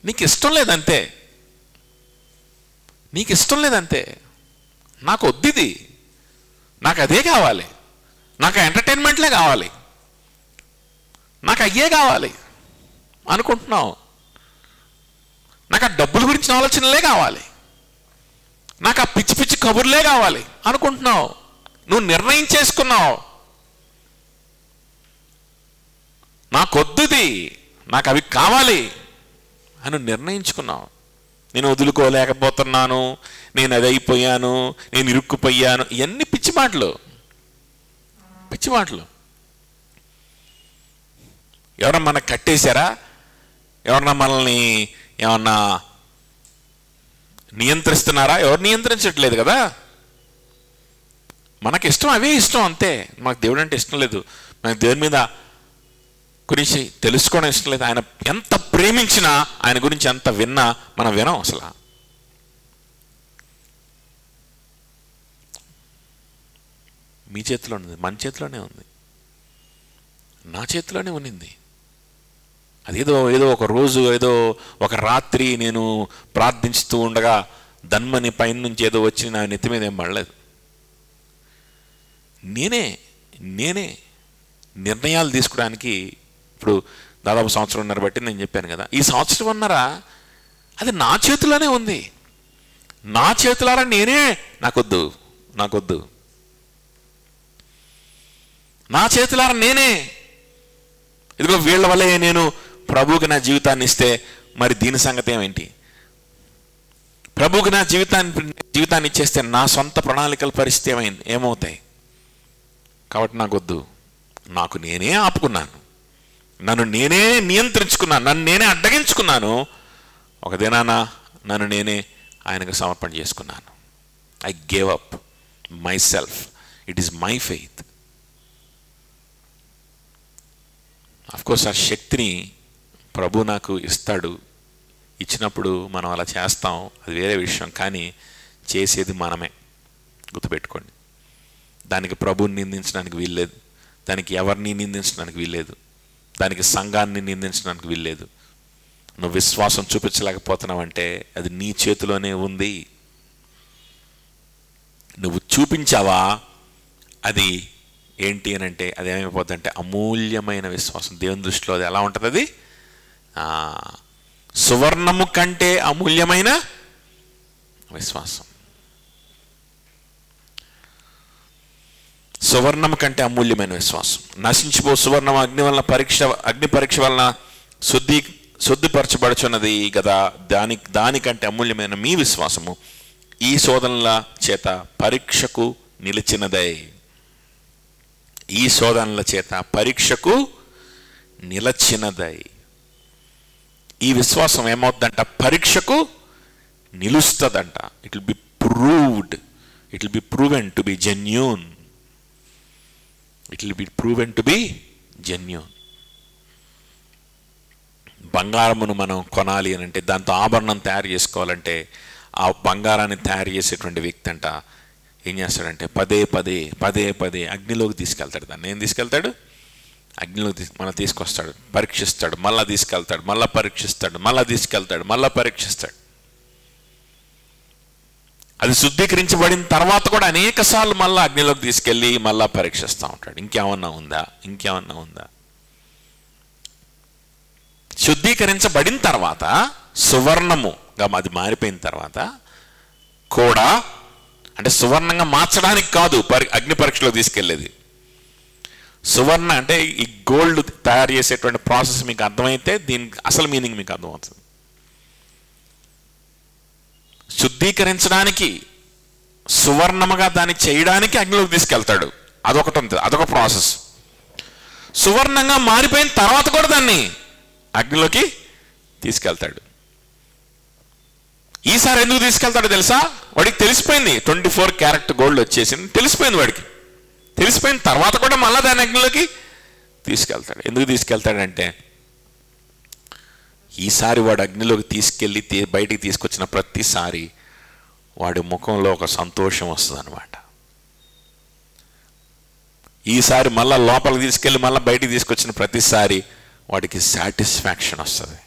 నీకు ఇష్టం లేదంతే, నీకు ఇష్టం లేదంతే. నాకు వద్దిది, నాకు అదే కావాలి, నాకు ఎంటర్టైన్మెంట్లే కావాలి, నాకు అయ్యే కావాలి అనుకుంటున్నావు. నాకు ఆ డబ్బుల గురించిన ఆలోచనలే కావాలి, నాకు ఆ పిచ్చి పిచ్చి కబుర్లే కావాలి అనుకుంటున్నావు. నువ్వు నిర్ణయం చేసుకున్నావు, నాకొద్దుది, నాకు అవి కావాలి అని నిర్ణయించుకున్నావు. నేను వదులుకోలేకపోతున్నాను, నేను అది అయిపోయాను, నేను ఇరుక్కుపోయాను, ఇవన్నీ పిచ్చి మాటలు, పిచ్చి మాటలు. ఎవరన్నా మనకు కట్టేశారా? ఎవరన్నా మనల్ని ఏమన్నా నియంత్రిస్తున్నారా? ఎవరు నియంత్రించట్లేదు కదా. మనకి ఇష్టం అవే ఇష్టం అంతే. మాకు దేవుడు అంటే ఇష్టం లేదు, మనకు దేవుని మీద గురించి తెలుసుకోవడం ఇష్టం లేదు. ఆయన ఎంత ప్రేమించినా, ఆయన గురించి ఎంత విన్నా మనం వినం. అసలు మీ చేతిలో ఉంది, మన చేతిలోనే ఉంది, నా చేతిలోనే ఉన్నింది. అదేదో ఒక రోజు ఏదో ఒక రాత్రి నేను ప్రార్థించుతూ ఉండగా ధన్మని పైన నుంచి ఏదో వచ్చి నా నెత్తి మీద ఏం పడలేదు. నేనే నిర్ణయాలు తీసుకోవడానికి ఇప్పుడు దాదాపు సంవత్సరంన్నర బట్టి నేను చెప్పాను కదా, ఈ సంవత్సరంన్నర అది నా చేతిలోనే ఉంది. నా చేతులారా నేనే నాకొద్దు నా చేతులారా నేనే ఇదిగో వీళ్ళ వల్లే నేను ప్రభువుకి నా జీవితాన్ని ఇస్తే మరి దీని సంగతి ఏమేంటి? ప్రభువుకి నా జీవితాన్ని ఇచ్చేస్తే నా సొంత ప్రణాళికల పరిస్థితి ఏమవుతాయి? కాబట్టి నాకొద్దు. నాకు నేనే ఆపుకున్నాను, నన్ను నేనే నియంత్రించుకున్నాను, నన్ను నేనే అడ్డగించుకున్నాను. ఒక దినాన నన్ను నేనే ఆయనకు సమర్పణ చేసుకున్నాను. I gave up my self. It is my faith. Of course ఆ శక్తిని ప్రభు నాకు ఇస్తాడు. ఇచ్చినప్పుడు మనం అలా చేస్తాం, అది వేరే విషయం. కానీ చేసేది మనమే, గుర్తుపెట్టుకోండి. దానికి ప్రభుని నిందించడానికి వీల్లేదు, దానికి ఎవరిని నిందించడానికి వీల్లేదు, దానికి సంఘాన్ని నిందించడానికి వీల్లేదు. నువ్వు విశ్వాసం చూపించలేకపోతున్నావంటే అది నీ చేతిలోనే ఉంది. నువ్వు చూపించావా, అది ఏంటి అని అంటే అది ఏమైపోద్ది అంటే అమూల్యమైన విశ్వాసం. దేవుని దృష్టిలో అది ఎలా ఉంటుంది? అది సువర్ణము కంటే అమూల్యమైన విశ్వాసం. సువర్ణము కంటే అమూల్యమైన విశ్వాసం. నశించిపో సువర్ణం అగ్ని పరీక్ష వలన శుద్ధిపరచబడుచున్నది కదా, దానికంటే అమూల్యమైన మీ విశ్వాసము ఈ శోధనల చేత పరీక్షకు నిలిచినదై. ఈ శోధనల చేత పరీక్షకు నిలచినదై. ఈ విశ్వాసం ఏమవుతుందంట? పరీక్షకు నిలుస్తుందంట. It will be proved, it will be proven to be genuine. It will be proven to be genuine. బంగారమును మనం కొనాలి అని అంటే, దాంతో ఆభరణం తయారు చేసుకోవాలంటే, ఆ బంగారాన్ని తయారు చేసేటువంటి వ్యక్తి అంట ఏం చేస్తాడంటే పదే అగ్నిలోకి తీసుకెళ్తాడు. దాన్ని ఏం తీసుకెళ్తాడు? అగ్నిలోకి మనం తీసుకొస్తాడు, పరీక్షిస్తాడు, మళ్ళీ తీసుకెళ్తాడు, మళ్ళీ పరీక్షిస్తాడు, మళ్ళీ తీసుకెళ్తాడు, మళ్ళీ పరీక్షిస్తాడు. అది శుద్ధీకరించబడిన తర్వాత కూడా అనేక సార్లు మళ్ళీ అగ్నిలోకి తీసుకెళ్ళి మళ్ళీ పరీక్షిస్తూ ఉంటాడు. ఇంకేమన్నా ఉందా? శుద్ధీకరించబడిన తర్వాత సువర్ణముగా అది మారిపోయిన తర్వాత కూడా, అంటే సువర్ణంగా మార్చడానికి కాదు అగ్ని పరీక్షలో తీసుకెళ్లేది. సువర్ణ అంటే ఈ గోల్డ్ తయారు చేసేటువంటి ప్రాసెస్ మీకు అర్థమైతే దీనికి అసలు మీనింగ్ మీకు అర్థమవుతుంది. శుద్ధీకరించడానికి, సువర్ణముగా దాన్ని చేయడానికి అగ్నిలోకి తీసుకెళ్తాడు. అదొకటి ఉంటుంది, అదొక ప్రాసెస్. సువర్ణంగా మారిపోయిన తర్వాత కూడా దాన్ని అగ్నిలోకి తీసుకెళ్తాడు. ఈసారి ఎందుకు తీసుకెళ్తాడో తెలుసా? వాడికి తెలిసిపోయింది 24 క్యారెట్ గోల్డ్ వచ్చేసింది, తెలిసిపోయింది వాడికి. తెలిసిపోయిన తర్వాత కూడా మళ్ళీ దాని అగ్నిలోకి తీసుకెళ్తాడు. ఎందుకు తీసుకెళ్తాడంటే ఈసారి వాడు అగ్నిలోకి తీసుకెళ్ళి బయటికి తీసుకొచ్చిన ప్రతిసారి వాడి ముఖంలో ఒక సంతోషం వస్తుంది అన్నమాట. ఈసారి మళ్ళీ లోపలికి తీసుకెళ్ళి మళ్ళీ బయటికి తీసుకొచ్చిన ప్రతిసారి వాడికి సాటిస్ఫాక్షన్ వస్తుంది.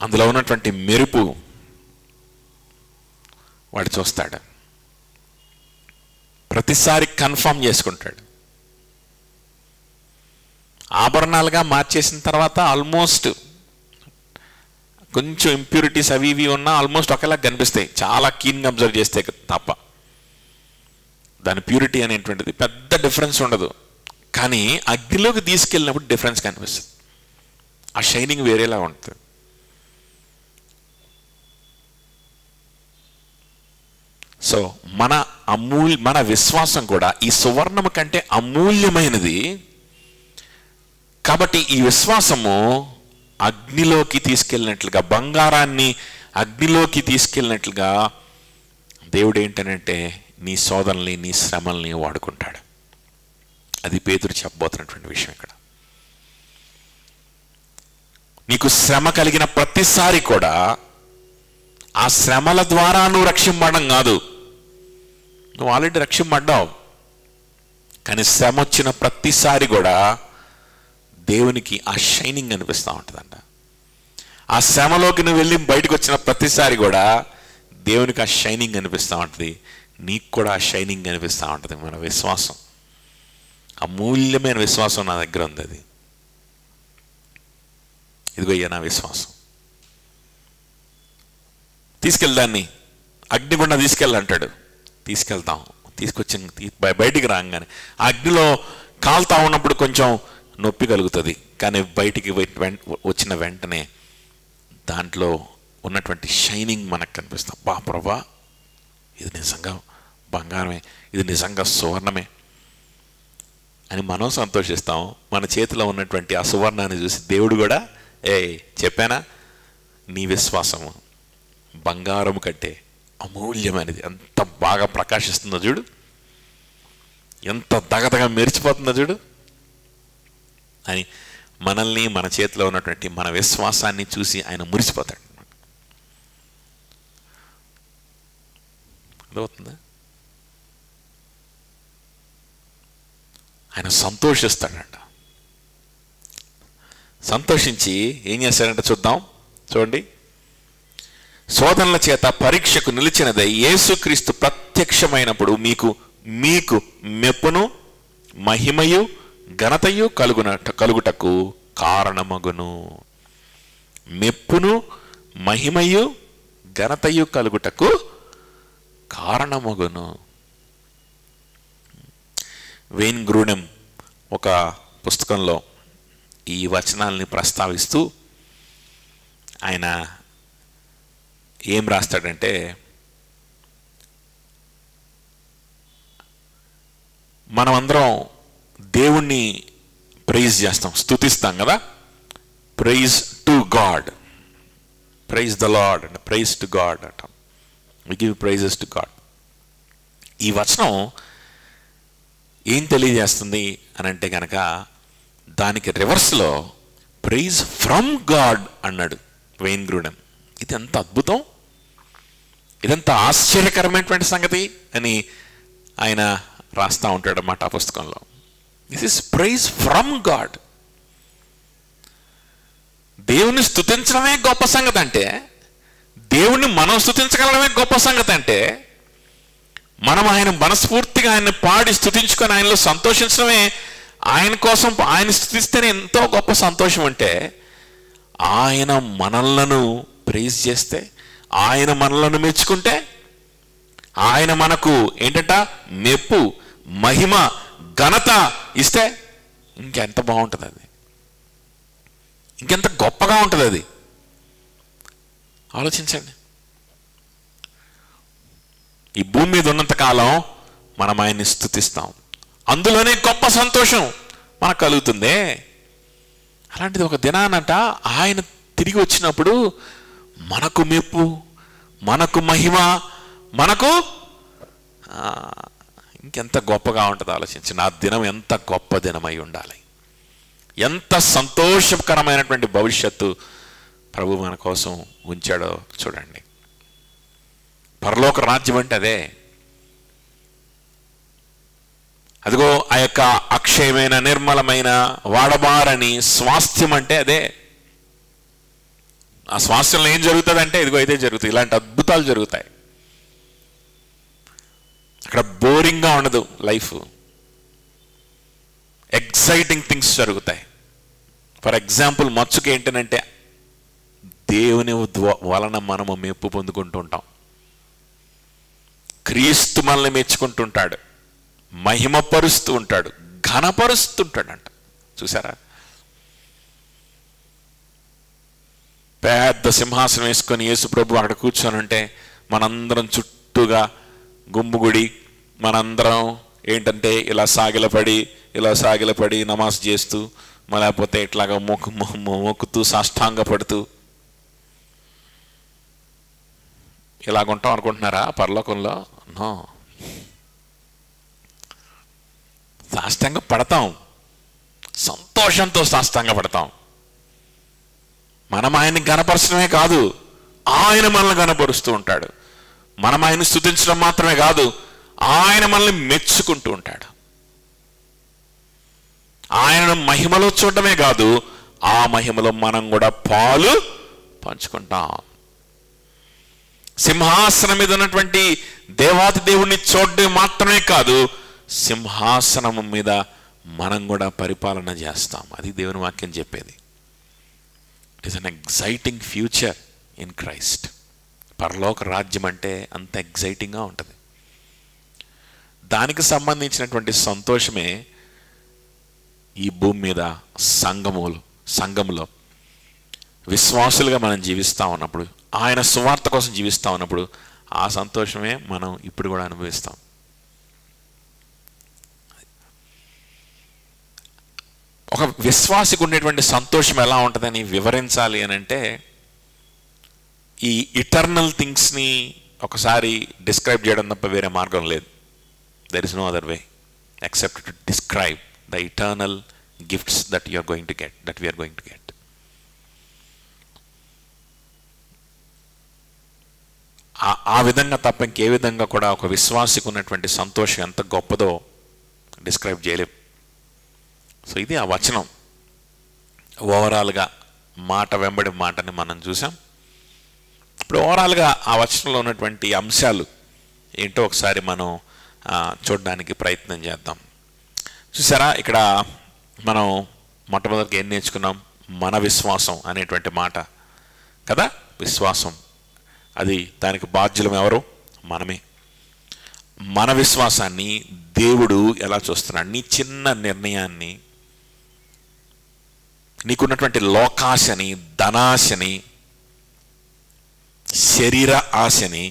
అందులో ఉన్నటువంటి మెరుపు వాడు చూస్తాడు, ప్రతిసారి కన్ఫర్మ్ చేసుకుంటాడు. ఆభరణాలుగా మార్చేసిన తర్వాత ఆల్మోస్ట్ కొంచెం ఇంప్యూరిటీస్ అవి ఇవి ఉన్నా ఆల్మోస్ట్ ఒకేలా కనిపిస్తాయి, చాలా కీన్గా అబ్జర్వ్ చేస్తే తప్ప. దాని ప్యూరిటీ అనేటువంటిది పెద్ద డిఫరెన్స్ ఉండదు. కానీ అగ్నిలోకి తీసుకెళ్ళినప్పుడు డిఫరెన్స్ కనిపిస్తుంది, ఆ షైనింగ్ వేరేలా ఉంటుంది. సో మన విశ్వాసం కూడా ఈ సువర్ణము కంటే అమూల్యమైనది. కాబట్టి ఈ విశ్వాసము అగ్నిలోకి తీసుకెళ్ళినట్లుగా, బంగారాన్ని అగ్నిలోకి తీసుకెళ్ళినట్లుగా దేవుడు ఏంటనంటే నీ శోధనల్ని, నీ శ్రమల్ని వాడుకుంటాడు. అది పేతురు చెప్పబోతున్నటువంటి విషయం ఇక్కడ. నీకు శ్రమ కలిగిన ప్రతిసారి కూడా ఆ శ్రమల ద్వారా నువ్వు రక్షింపడం కాదు, నువ్వు ఆల్రెడీ రక్షింపడ్డావు. కానీ శ్రమ వచ్చిన ప్రతిసారి కూడా దేవునికి ఆ షైనింగ్ అనిపిస్తూ ఉంటుందంట. ఆ శ్రమలోకి నువ్వు వెళ్ళి బయటకు వచ్చిన ప్రతిసారి కూడా దేవునికి ఆ షైనింగ్ అనిపిస్తూ ఉంటుంది. నీకు కూడా ఆ షైనింగ్ అనిపిస్తూ ఉంటుంది. మన విశ్వాసం, అమూల్యమైన విశ్వాసం నా దగ్గర ఉంది. అది ఇదిగో అయ్యా నా విశ్వాసం. తీసుకెళ్ళదాన్ని అగ్నిగుండా తీసుకెళ్ళంటాడు. తీసుకెళ్తాం. తీసుకొచ్చి బయటికి రాగానే ఆ అగ్నిలో కాలుతా ఉన్నప్పుడు కొంచెం నొప్పి కలుగుతుంది. కానీ బయటికి వచ్చిన వెంటనే దాంట్లో ఉన్నటువంటి షైనింగ్ మనకు కనిపిస్తాం. బా ప్రభా, ఇది నిజంగా బంగారమే, ఇది నిజంగా సువర్ణమే అని మనం సంతోషిస్తాం. మన చేతిలో ఉన్నటువంటి ఆ సువర్ణాన్ని చూసి దేవుడు కూడా చెప్పానా, నీ విశ్వాసము బంగారం కంటే అమూల్యమైనది, ఎంత బాగా ప్రకాశిస్తుందో చూడు, ఎంత దగదగా మెరిచిపోతుందో చూడు అని మనల్ని, మన చేతిలో ఉన్నటువంటి మన విశ్వాసాన్ని చూసి ఆయన మురిసిపోతాడు. అర్థమవుతుందా? ఆయన సంతోషిస్తాడంట. సంతోషించి ఏం చేశాడంటే చూద్దాం. చూడండి, శోధనల చేత పరీక్షకు నిలిచినదై యేసుక్రీస్తు ప్రత్యక్షమైనప్పుడు మీకు మెప్పును మహిమయు ఘనతయు కలుగుటకు కారణమగును. మెప్పును మహిమయు ఘనతయు కలుగుటకు కారణమగును. వెయిన్ గ్రూడెం ఒక పుస్తకంలో ఈ వచనాల్ని ప్రస్తావిస్తూ ఆయన ఏం రాస్తాడంటే, మనమందరం దేవుణ్ణి ప్రైజ్ చేస్తాం, స్తుతిస్తాం కదా. Praise to God, praise the Lord and praise to God అంటాం. We give praises to God. ఈ వచనం ఏం తెలియజేస్తుంది అని అంటే కనుక దానికి రివర్స్లో ప్రైజ్ ఫ్రమ్ గాడ్ అన్నాడు వెయిన్ గ్రూడెం. ఇది ఎంత అద్భుతం, ఇదంతా ఆశ్చర్యకరమైనటువంటి సంగతి అని ఆయన రాస్తూ ఉంటాడు అన్నమాట ఆ పుస్తకంలో. This is praise from God. దేవుని స్తుతించడమే గొప్ప సంగతి అంటే, దేవుణ్ణి మనం స్తుతించగలడమే గొప్ప సంగతి అంటే, మనం ఆయన మనస్ఫూర్తిగా ఆయన పాడి స్తుతించుకొని ఆయనలో సంతోషించడమే, ఆయన కోసం ఆయన స్తుతిస్తేనే ఎంతో గొప్ప సంతోషం. అంటే ఆయన మనలను ప్రైజ్ చేస్తే, ఆయన మనలను మెచ్చుకుంటే, ఆయన మనకు ఏంటంట మెప్పు మహిమ ఘనత ఇస్తే ఇంకెంత బాగుంటుంది, అది ఇంకెంత గొప్పగా ఉంటుంది. అది ఆలోచించండి. ఈ భూమి మీద ఉన్నంతకాలం మనం ఆయన్ని స్తుతిస్తాం, అందులోనే గొప్ప సంతోషం మనకు కలుగుతుంది. అలాంటిది ఒక దినానంట ఆయన తిరిగి వచ్చినప్పుడు మనకు మెప్పు, మనకు మహిమ, మనకు ఇంకెంత గొప్పగా ఉంటుంది ఆలోచించండి. ఆ దినం ఎంత గొప్ప దినమై ఉండాలి, ఎంత సంతోషకరమైనటువంటి భవిష్యత్తు ప్రభు మన కోసం ఉంచాడో చూడండి. పరలోక రాజ్యం అంటే అదే. అదిగో ఆ యొక్క అక్షయమైన నిర్మలమైన వాడబారని స్వాస్థ్యం అంటే అదే. ఆ స్వాస్థ్యంలో ఏం జరుగుతుంది అంటే ఇదిగో ఇదే జరుగుతుంది. ఇలాంటి అద్భుతాలు జరుగుతాయి. అక్కడ బోరింగ్గా ఉండదు లైఫ్, ఎక్సైటింగ్ థింగ్స్ జరుగుతాయి. ఫర్ ఎగ్జాంపుల్ మచ్చుకి ఏంటంటే దేవుని వలన మనము మెప్పు పొందుకుంటూ ఉంటాం. క్రీస్తు మనల్ని మెచ్చుకుంటుంటాడు, మహిమపరుస్తూ ఉంటాడు, ఘనపరుస్తుంటాడంట. చూసారా, పెద్ద సింహాసనం వేసుకొని యేసు ప్రభు అక్కడ కూర్చొని ఉంటే మనందరం చుట్టూగా గుమ్ముగుడి మనందరం ఏంటంటే ఇలా సాగిలపడి నమాజ్ చేస్తూ, లేకపోతే ఇట్లాగా మొక్కుతూ సాష్టాంగ పడుతూ ఇలాగుంటాం అనుకుంటున్నారా పరలోకంలో? నో, సాష్టాంగ పడతాం, సంతోషంతో సాష్టాంగ పడతాం. మనం ఆయన్ని గణపరచడమే కాదు, ఆయన మనల్ని గణపరుస్తూ ఉంటాడు. మనం ఆయన్ని స్తుతించడం మాత్రమే కాదు, ఆయన మనల్ని మెచ్చుకుంటూ ఉంటాడు. ఆయనను మహిమలో చూడటమే కాదు, ఆ మహిమలో మనం కూడా పాలు పంచుకుంటాం. సింహాసనం మీద ఉన్నటువంటి దేవాది దేవుణ్ణి చూడడం మాత్రమే కాదు, సింహాసనం మీద మనం కూడా పరిపాలన చేస్తాం. అది దేవుని వాక్యం చెప్పేది. It is an exciting future in Christ. పరలోక రాజ్యం అంటే అంత ఎగ్జైటింగ్గా ఉంటుంది. దానికి సంబంధించినటువంటి సంతోషమే ఈ భూమి మీద సంఘములో విశ్వాసులుగా మనం జీవిస్తూ ఉన్నప్పుడు, ఆయన సువార్త కోసం జీవిస్తూ ఉన్నప్పుడు ఆ సంతోషమే మనం ఇప్పుడు కూడా అనుభవిస్తాం. ఒక విశ్వాసికి ఉండేటువంటి సంతోషం ఎలా ఉంటుందని వివరించాలి అని అంటే, ఈ ఇటర్నల్ థింగ్స్ని ఒకసారి డిస్క్రైబ్ చేయడం తప్ప వేరే మార్గం లేదు. There is no other way except to describe the eternal gifts that you are going to get, that we are going to get. ఆ విధంగా తప్ప ఇంకే విధంగా కూడా ఒక విశ్వాసికి ఉన్నటువంటి సంతోషం ఎంత గొప్పదో డిస్క్రైబ్ చేయలేం. సో ఇది ఆ వచనం. ఓవరాల్గా మాట వెంబడి మాటని మనం చూసాం. ఇప్పుడు ఓవరాల్గా ఆ వచనంలో ఉన్నటువంటి అంశాలు ఏంటో ఒకసారి మనం చూడడానికి ప్రయత్నం చేద్దాం. చూసారా, ఇక్కడ మనం మొట్టమొదటిగా ఏం నేర్చుకున్నాం? మన విశ్వాసం అనేటువంటి మాట కదా. విశ్వాసం, అది దానికి బాధ్యులం ఎవరు? మనమే. మన విశ్వాసాన్ని దేవుడు ఎలా చూస్తున్నాడు? నీ చిన్న నిర్ణయాన్ని, నీకున్నటువంటి లోకాశని, ధనాశని, శరీర ఆశని,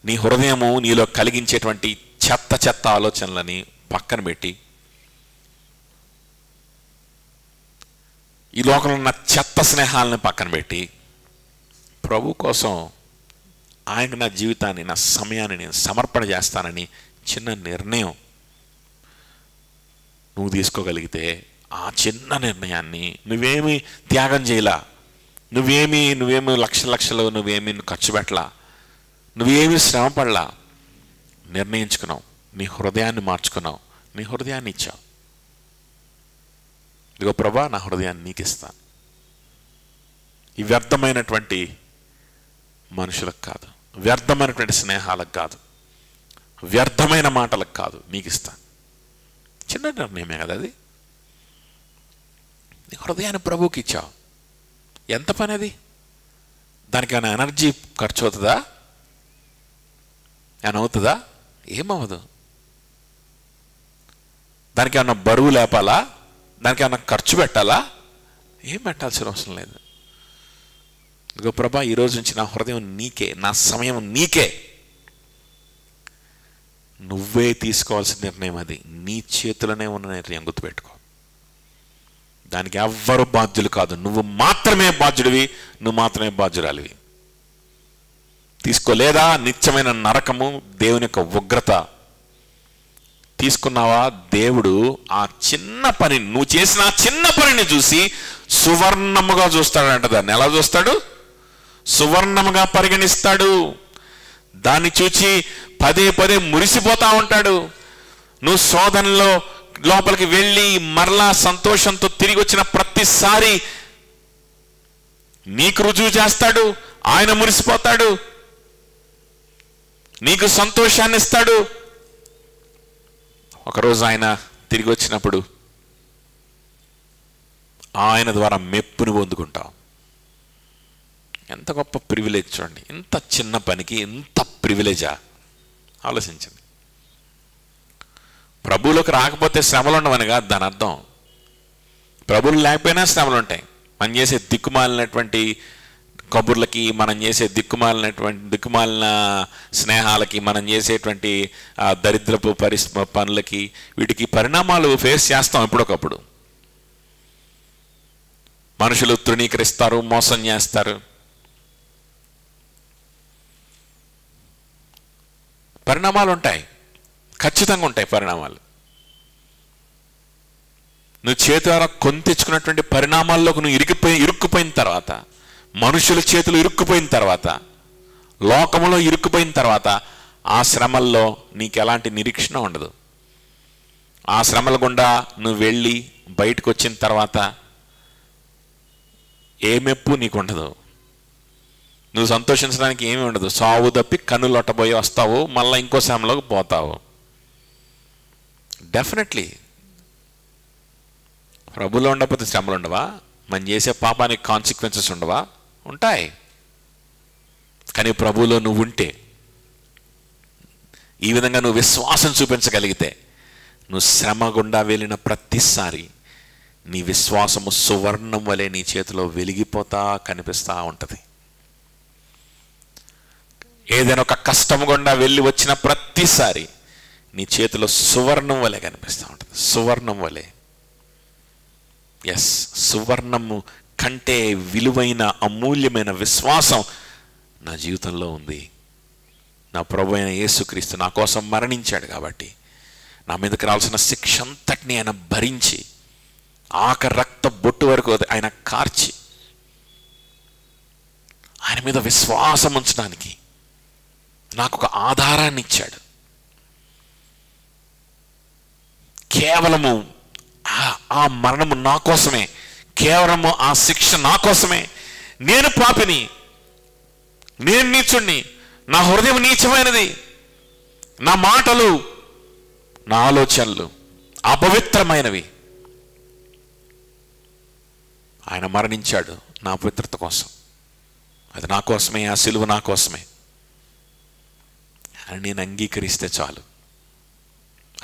నీ హృదయము నీలో కలిగించేటువంటి చెత్త ఆలోచనలని పక్కన పెట్టి, ఈ లోకంలో ఉన్న చెత్త స్నేహాలను పక్కన పెట్టి, ప్రభు కోసం ఆయనకు నా జీవితాన్ని, నా సమయాన్ని నేను సమర్పణ చేస్తానని చిన్న నిర్ణయం నువ్వు తీసుకోగలిగితే, ఆ చిన్న నిర్ణయాన్ని నువ్వేమి త్యాగం చేయలా, నువ్వేమి లక్షలు నువ్వేమి ఖర్చు పెట్టలా, నువ్వేమి శ్రమపడలా, నిర్ణయించుకున్నావు, నీ హృదయాన్ని మార్చుకున్నావు, నీ హృదయాన్ని ఇచ్చావు. ఇదిగో ప్రభా, నా హృదయాన్ని నీకు ఇస్తాను. ఈ వ్యర్థమైనటువంటి మనుషులకు కాదు, వ్యర్థమైనటువంటి స్నేహాలకు కాదు, వ్యర్థమైన మాటలకు కాదు, నీకు ఇస్తాను. చిన్న నిర్ణయమే కదా అది. నీ హృదయాన్ని ప్రభువుకి ఇచ్చావు. ఎంత పని అది? దానికి ఏమైనా ఎనర్జీ ఖర్చు అవుతుందా? ఏమైనా అవుతుందా? ఏమవ్వదు. దానికి ఏమన్నా బరువు లేపాలా? దానికి ఏమన్నా ఖర్చు పెట్టాలా? ఏం పెట్టాల్సిన అవసరం లేదు. ఇదిగో ప్రభా, ఈరోజు నుంచి నా హృదయం నీకే, నా సమయం నీకే. నువ్వే తీసుకోవాల్సిన నిర్ణయం అది. నీ చేతిలోనే ఉన్న నిర్ణయం, గుర్తుపెట్టుకో. దానికి ఎవ్వరు బాధ్యులు కాదు, నువ్వు మాత్రమే బాధ్యుడివి, నువ్వు మాత్రమే బాధ్యురాలివి. తీసుకోలేదా నిత్యమైన నరకము, దేవుని యొక్క ఉగ్రత. తీసుకున్నావా, దేవుడు ఆ చిన్న పని, నువ్వు చేసిన ఆ చిన్న పనిని చూసి సువర్ణముగా చూస్తాడంట. దాన్ని ఎలా చూస్తాడు? సువర్ణముగా పరిగణిస్తాడు. దాన్ని చూచి పదే మురిసిపోతా ఉంటాడు. నువ్వు శోధనలో లోపలికి వెళ్ళి మరలా సంతోషంతో తిరిగి వచ్చిన ప్రతిసారి నీకు రుజువు చేస్తాడు. ఆయన మురిసిపోతాడు, నీకు సంతోషాన్ని ఇస్తాడు. ఒకరోజు ఆయన తిరిగి వచ్చినప్పుడు ఆయన ద్వారా మెప్పుని పొందుకుంటాం. ఎంత గొప్ప ప్రివిలేజ్ చూడండి. ఇంత చిన్న పనికి ఎంత ప్రివిలేజా ఆలోచించండి. ప్రభువులోకి రాకపోతే శ్రమలు ఉండవనిగా దాని అర్థం. ప్రభువులు లేకపోయినా శ్రమలు ఉంటాయి. మనం చేసే దిక్కుమాలినటువంటి కబుర్లకి, మనం చేసే దిక్కుమాలిన స్నేహాలకి, మనం చేసేటువంటి దరిద్రపు పనులకి, వీటికి పరిణామాలు ఫేస్ చేస్తాం ఎప్పుడొకప్పుడు. మనుషులు తృణీకరిస్తారు, మోసం చేస్తారు. పరిణామాలు ఉంటాయి, ఖచ్చితంగా ఉంటాయి పరిణామాలు. నువ్వు చేతి ద్వారా కొని తెచ్చుకున్నటువంటి పరిణామాల్లోకి నువ్వు ఇరుక్కుపోయిన తర్వాత, మనుషుల చేతులు ఇరుక్కుపోయిన తర్వాత, లోకములో ఇరుక్కుపోయిన తర్వాత, ఆ శ్రమల్లో నీకు ఎలాంటి నిరీక్షణ ఉండదు. ఆ శ్రమల గుండా నువ్వు వెళ్ళి బయటకు వచ్చిన తర్వాత ఏ మెప్పు నీకు ఉండదు. నువ్వు సంతోషించడానికి ఏమీ ఉండదు. సావు తప్పి కన్నులొట్టబోయి వస్తావు, మళ్ళీ ఇంకో శ్రమలోకి పోతావు. డెఫినెట్లీ ప్రభులో ఉండకపోతే శ్రమలు ఉండవా? మనం చేసే పాపానికి కాన్సిక్వెన్సెస్ ఉండవా? ఉంటాయి. కానీ ప్రభులో నువ్వు ఉంటే, ఈ విధంగా నువ్వు విశ్వాసం చూపించగలిగితే, నువ్వు శ్రమ గుండా వెళ్ళిన ప్రతిసారి నీ విశ్వాసము సువర్ణం వలె నీ చేతిలో వెలిగిపోతా కనిపిస్తూ ఉంటుంది. ఏదైనా ఒక కష్టం గుండా వెళ్ళి వచ్చిన ప్రతిసారి నీ చేతిలో సువర్ణం వలె కనిపిస్తూ ఉంటుంది. సువర్ణం వలె. ఎస్, సువర్ణము కంటే విలువైన అమూల్యమైన విశ్వాసం నా జీవితంలో ఉంది. నా ప్రభు అయిన యేసుక్రీస్తు నా కోసం మరణించాడు కాబట్టి, నా మీదకి రావాల్సిన శిక్ష అంతటిని ఆయన భరించి, ఆఖరి రక్త బొట్టు వరకు ఆయన కార్చి, ఆయన మీద విశ్వాసం ఉంచడానికి నాకు ఒక ఆధారాన్ని ఇచ్చాడు. కేవలము ఆ మరణము నా కోసమే, కేవలము ఆ శిక్ష నా కోసమే. నేను పాపిని, నేను నీచుణ్ణి, నా హృదయం నీచమైనది, నా మాటలు నా ఆలోచనలు అపవిత్రమైనవి. ఆయన మరణించాడు నా పవిత్రత కోసం. అది నా కోసమే, ఆ సిలువ నా కోసమే అని నేను అంగీకరిస్తే చాలు.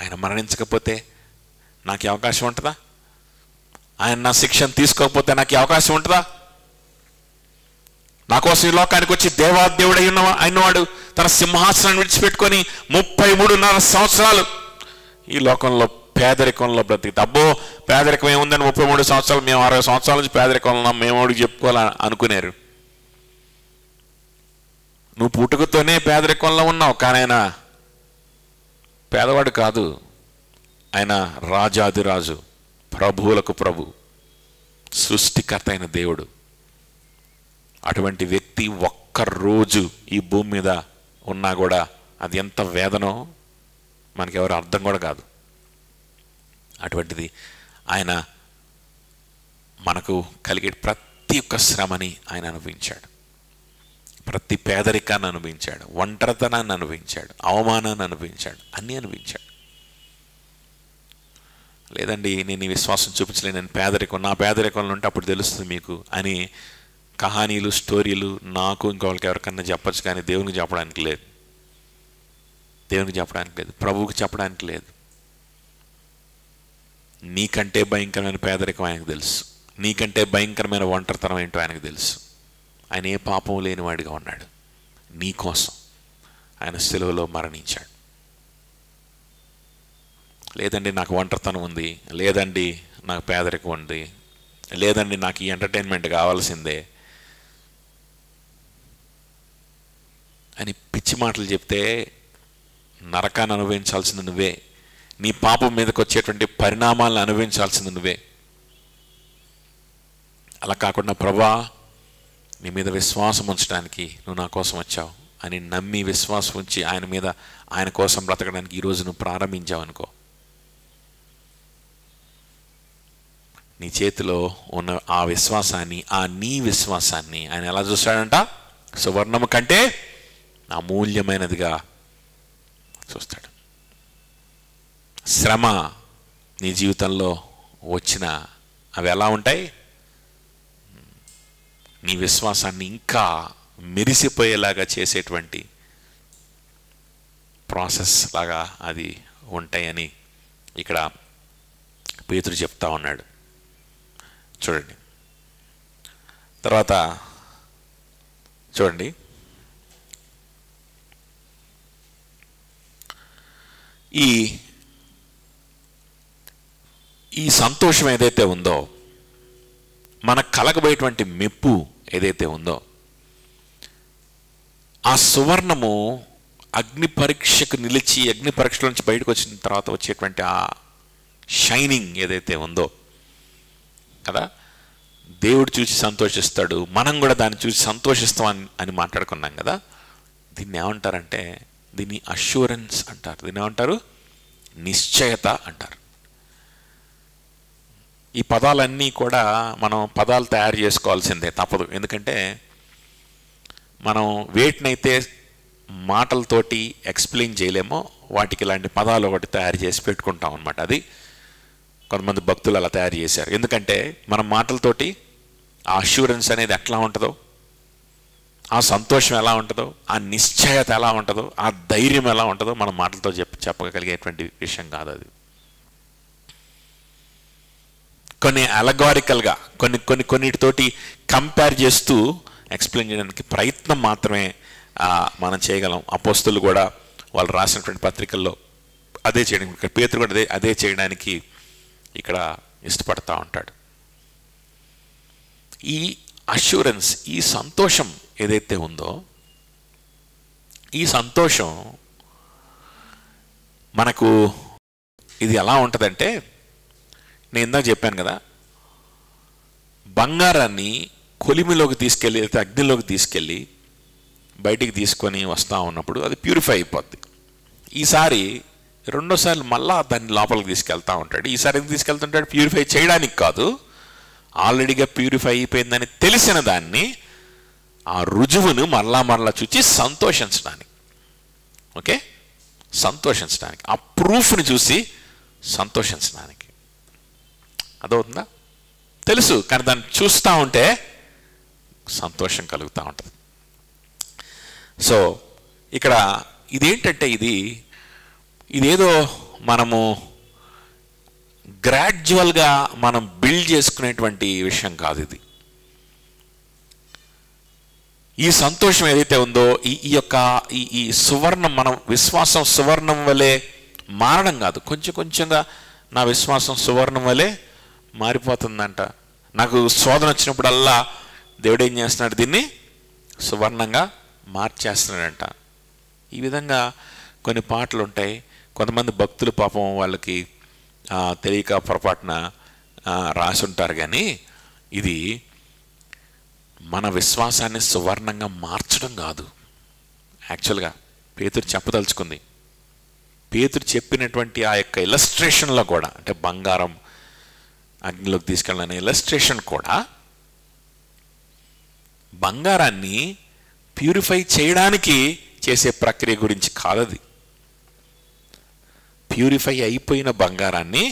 ఆయన మరణించకపోతే నాకు అవకాశం ఉంటుందా? ఆయన నా శిక్షను తీసుకోకపోతే నాకు అవకాశం ఉంటుందా? నా కోసం ఈ లోకానికి వచ్చి దేవాదేవుడై అయినవాడు తన సింహాసనాన్ని విడిచిపెట్టుకొని 33.5 సంవత్సరాలు ఈ లోకంలో పేదరికంలో బ్రతికి, అబ్బో పేదరికం ఏముందని 33 సంవత్సరాలు, మేము 60 సంవత్సరాల నుంచి పేదరికంలో ఉన్నాం, మేము వాడికి చెప్పుకోవాలని అనుకున్నారు. నువ్వు పుట్టుకతోనే పేదరికంలో ఉన్నావు, కానీ ఆయన పేదవాడు కాదు. ఆయన రాజాదిరాజు, ప్రభువులకు ప్రభు, సృష్టికర్త అయిన దేవుడు. అటువంటి వ్యక్తి ఒక్కరోజు ఈ భూమి మీద ఉన్నా కూడా అది ఎంత వేదనో మనకెవరు అర్థం కూడా కాదు. అటువంటిది ఆయన మనకు కలిగే ప్రతి ఒక్క శ్రమని ఆయన అనుభవించాడు. ప్రతి పేదరికాన్ని అనుభవించాడు, ఒంటరితనాన్ని అనుభవించాడు, అవమానాన్ని అనుభవించాడు, అన్నీ అనుభవించాడు. లేదండి నేను ఈ విశ్వాసం చూపించలేను, నేను నా పేదరికంలో ఉంటే అప్పుడు తెలుస్తుంది మీకు అని కహానీలు, స్టోరీలు నాకు ఇంకొకరికి ఎవరికన్నా చెప్పచ్చు, కానీ దేవునికి చెప్పడానికి లేదు. దేవునికి చెప్పడానికి లేదు, ప్రభువుకి చెప్పడానికి లేదు. నీకంటే భయంకరమైన పేదరికం ఆయనకు తెలుసు, నీకంటే భయంకరమైన ఒంటరితనం ఏంటో ఆయనకు తెలుసు. ఆయన ఏ పాపం లేనివాడిగా ఉన్నాడు. నీ కోసం ఆయన సిలువలో మరణించాడు. లేదండి నాకు ఒంటరితనం ఉంది, లేదండి నాకు పేదరికం ఉంది, లేదండి నాకు ఈ ఎంటర్టైన్మెంట్ కావాల్సిందే అని పిచ్చి మాటలు చెప్తే నరకాన్ని అనుభవించాల్సింది నువ్వే. నీ పాపం మీదకి వచ్చేటువంటి పరిణామాలను అనుభవించాల్సింది నువ్వే. అలా కాకుండా ప్రభా నీ మీద విశ్వాసం ఉంచడానికి నువ్వు నా కోసం వచ్చావు అని నమ్మి విశ్వాసం ఉంచి ఆయన కోసం బ్రతకడానికి ఈరోజు నువ్వు ప్రారంభించావు అనుకో, నీ చేతిలో ఉన్న ఆ విశ్వాసాన్ని, నీ విశ్వాసాన్ని ఆయన ఎలా చూస్తాడంట? సువర్ణము కంటే అమూల్యమైనదిగా చూస్తాడు. శ్రమ నీ జీవితంలో వచ్చిన అవి ఎలా ఉంటాయి? నీ విశ్వాసాన్ని ఇంకా మెరిసిపోయేలాగా చేసేటువంటి ప్రాసెస్ లాగా అది ఉంటాయని ఇక్కడ పేతురు చెప్తా ఉన్నాడు. చూడండి, తర్వాత చూడండి, ఈ సంతోషం ఏదైతే ఉందో, మనకు కలగబోయేటువంటి మెప్పు ఏదైతే ఉందో, ఆ సువర్ణము అగ్ని పరీక్షకు నిలిచి అగ్ని పరీక్షల నుంచి బయటకు వచ్చిన తర్వాత వచ్చేటువంటి ఆ షైనింగ్ ఏదైతే ఉందో కదా, దేవుడు చూసి సంతోషిస్తాడు, మనం కూడా దాన్ని చూసి సంతోషిస్తాం అని మాట్లాడుకున్నాం కదా. దీన్ని ఏమంటారంటే, దీన్ని అష్యూరెన్స్ అంటారు. దీన్ని ఏమంటారు? నిశ్చయత అంటారు. ఈ పదాలన్నీ కూడా మనం పదాలు తయారు చేసుకోవాల్సిందే, తప్పదు. ఎందుకంటే మనం వేటినైతే మాటలతోటి ఎక్స్ప్లెయిన్ చేయలేమో వాటికి ఇలాంటి పదాలు ఒకటి తయారు చేసి పెట్టుకుంటాం అనమాట. అది కొంతమంది భక్తులు అలా తయారు చేశారు. ఎందుకంటే మనం మాటలతోటి ఆ అష్యూరెన్స్ అనేది ఎట్లా ఉంటుందో, ఆ సంతోషం ఎలా ఉంటుందో, ఆ నిశ్చయత ఎలా ఉంటుందో, ఆ ధైర్యం ఎలా ఉంటుందో మనం మాటలతో చెప్పగలిగేటువంటి విషయం కాదు అది. కొన్ని అలగారికల్గా కొన్నిటితోటి కంపేర్ చేస్తూ ఎక్స్ప్లెయిన్ చేయడానికి ప్రయత్నం మాత్రమే మనం చేయగలం. అపోస్తులు కూడా వాళ్ళు రాసినటువంటి పత్రికల్లో అదే చేయడానికి, ఇక్కడ పేతురు కూడా అదే చేయడానికి ఇక్కడ ఇష్టపడతా ఉంటాడు. ఈ అష్యూరెన్స్, ఈ సంతోషం ఏదైతే ఉందో, ఈ సంతోషం మనకు ఇది ఎలా ఉంటుందంటే, నేను ఇందాక చెప్పాను కదా, బంగారాన్ని కొలిమిలోకి తీసుకెళ్ళి లేకపోతే అగ్నిలోకి తీసుకెళ్ళి బయటికి తీసుకొని వస్తూ ఉన్నప్పుడు అది ప్యూరిఫై అయిపోద్ది. ఈసారి రెండోసార్లు మళ్ళా దాన్ని లోపలికి తీసుకెళ్తూ ఉంటాడు. ఈసారి ఎందుకు తీసుకెళ్తుంటాడు? ప్యూరిఫై చేయడానికి కాదు, ఆల్రెడీగా ప్యూరిఫై అయిపోయిందని తెలిసిన దాన్ని, ఆ రుజువును మరలా చూచి సంతోషించడానికి. ఓకే, సంతోషించడానికి, ఆ ప్రూఫ్ని చూసి సంతోషించడానికి. అదవుతుందా? తెలుసు, కానీ దాన్ని చూస్తూ ఉంటే సంతోషం కలుగుతూ ఉంటుంది. సో ఇక్కడ ఇదేంటంటే, ఇదేదో మనము గ్రాడ్యువల్గా మనం బిల్డ్ చేసుకునేటువంటి విషయం కాదు ఇది. ఈ సంతోషం ఏదైతే ఉందో, ఈ యొక్క ఈ సువర్ణం, మనం విశ్వాసం సువర్ణం వలె మారడం కాదు, కొంచెం కొంచెంగా నా విశ్వాసం సువర్ణం వలె మారిపోతుందంట. నాకు శోధన వచ్చినప్పుడల్లా దేవుడు ఏం చేస్తున్నాడు? దీన్ని సువర్ణంగా మార్చేస్తున్నాడంట. ఈ విధంగా కొన్ని పాటలు ఉంటాయి. కొంతమంది భక్తులు పాపం వాళ్ళకి తెలియక పొరపాటున రాసి ఉంటారు. కానీ ఇది మన విశ్వాసాన్ని సువర్ణంగా మార్చడం కాదు. యాక్చువల్గా పేతురు చెప్పదలుచుకుంది, పేతురు చెప్పినటువంటి ఆ యొక్క ఇలస్ట్రేషన్లో కూడా, అంటే బంగారం అగ్నిలోకి తీసుకెళ్ళిన ఇలస్ట్రేషన్ కూడా బంగారాన్ని ప్యూరిఫై చేయడానికి చేసే ప్రక్రియ గురించి కాదది. ప్యూరిఫై అయిపోయిన బంగారాన్ని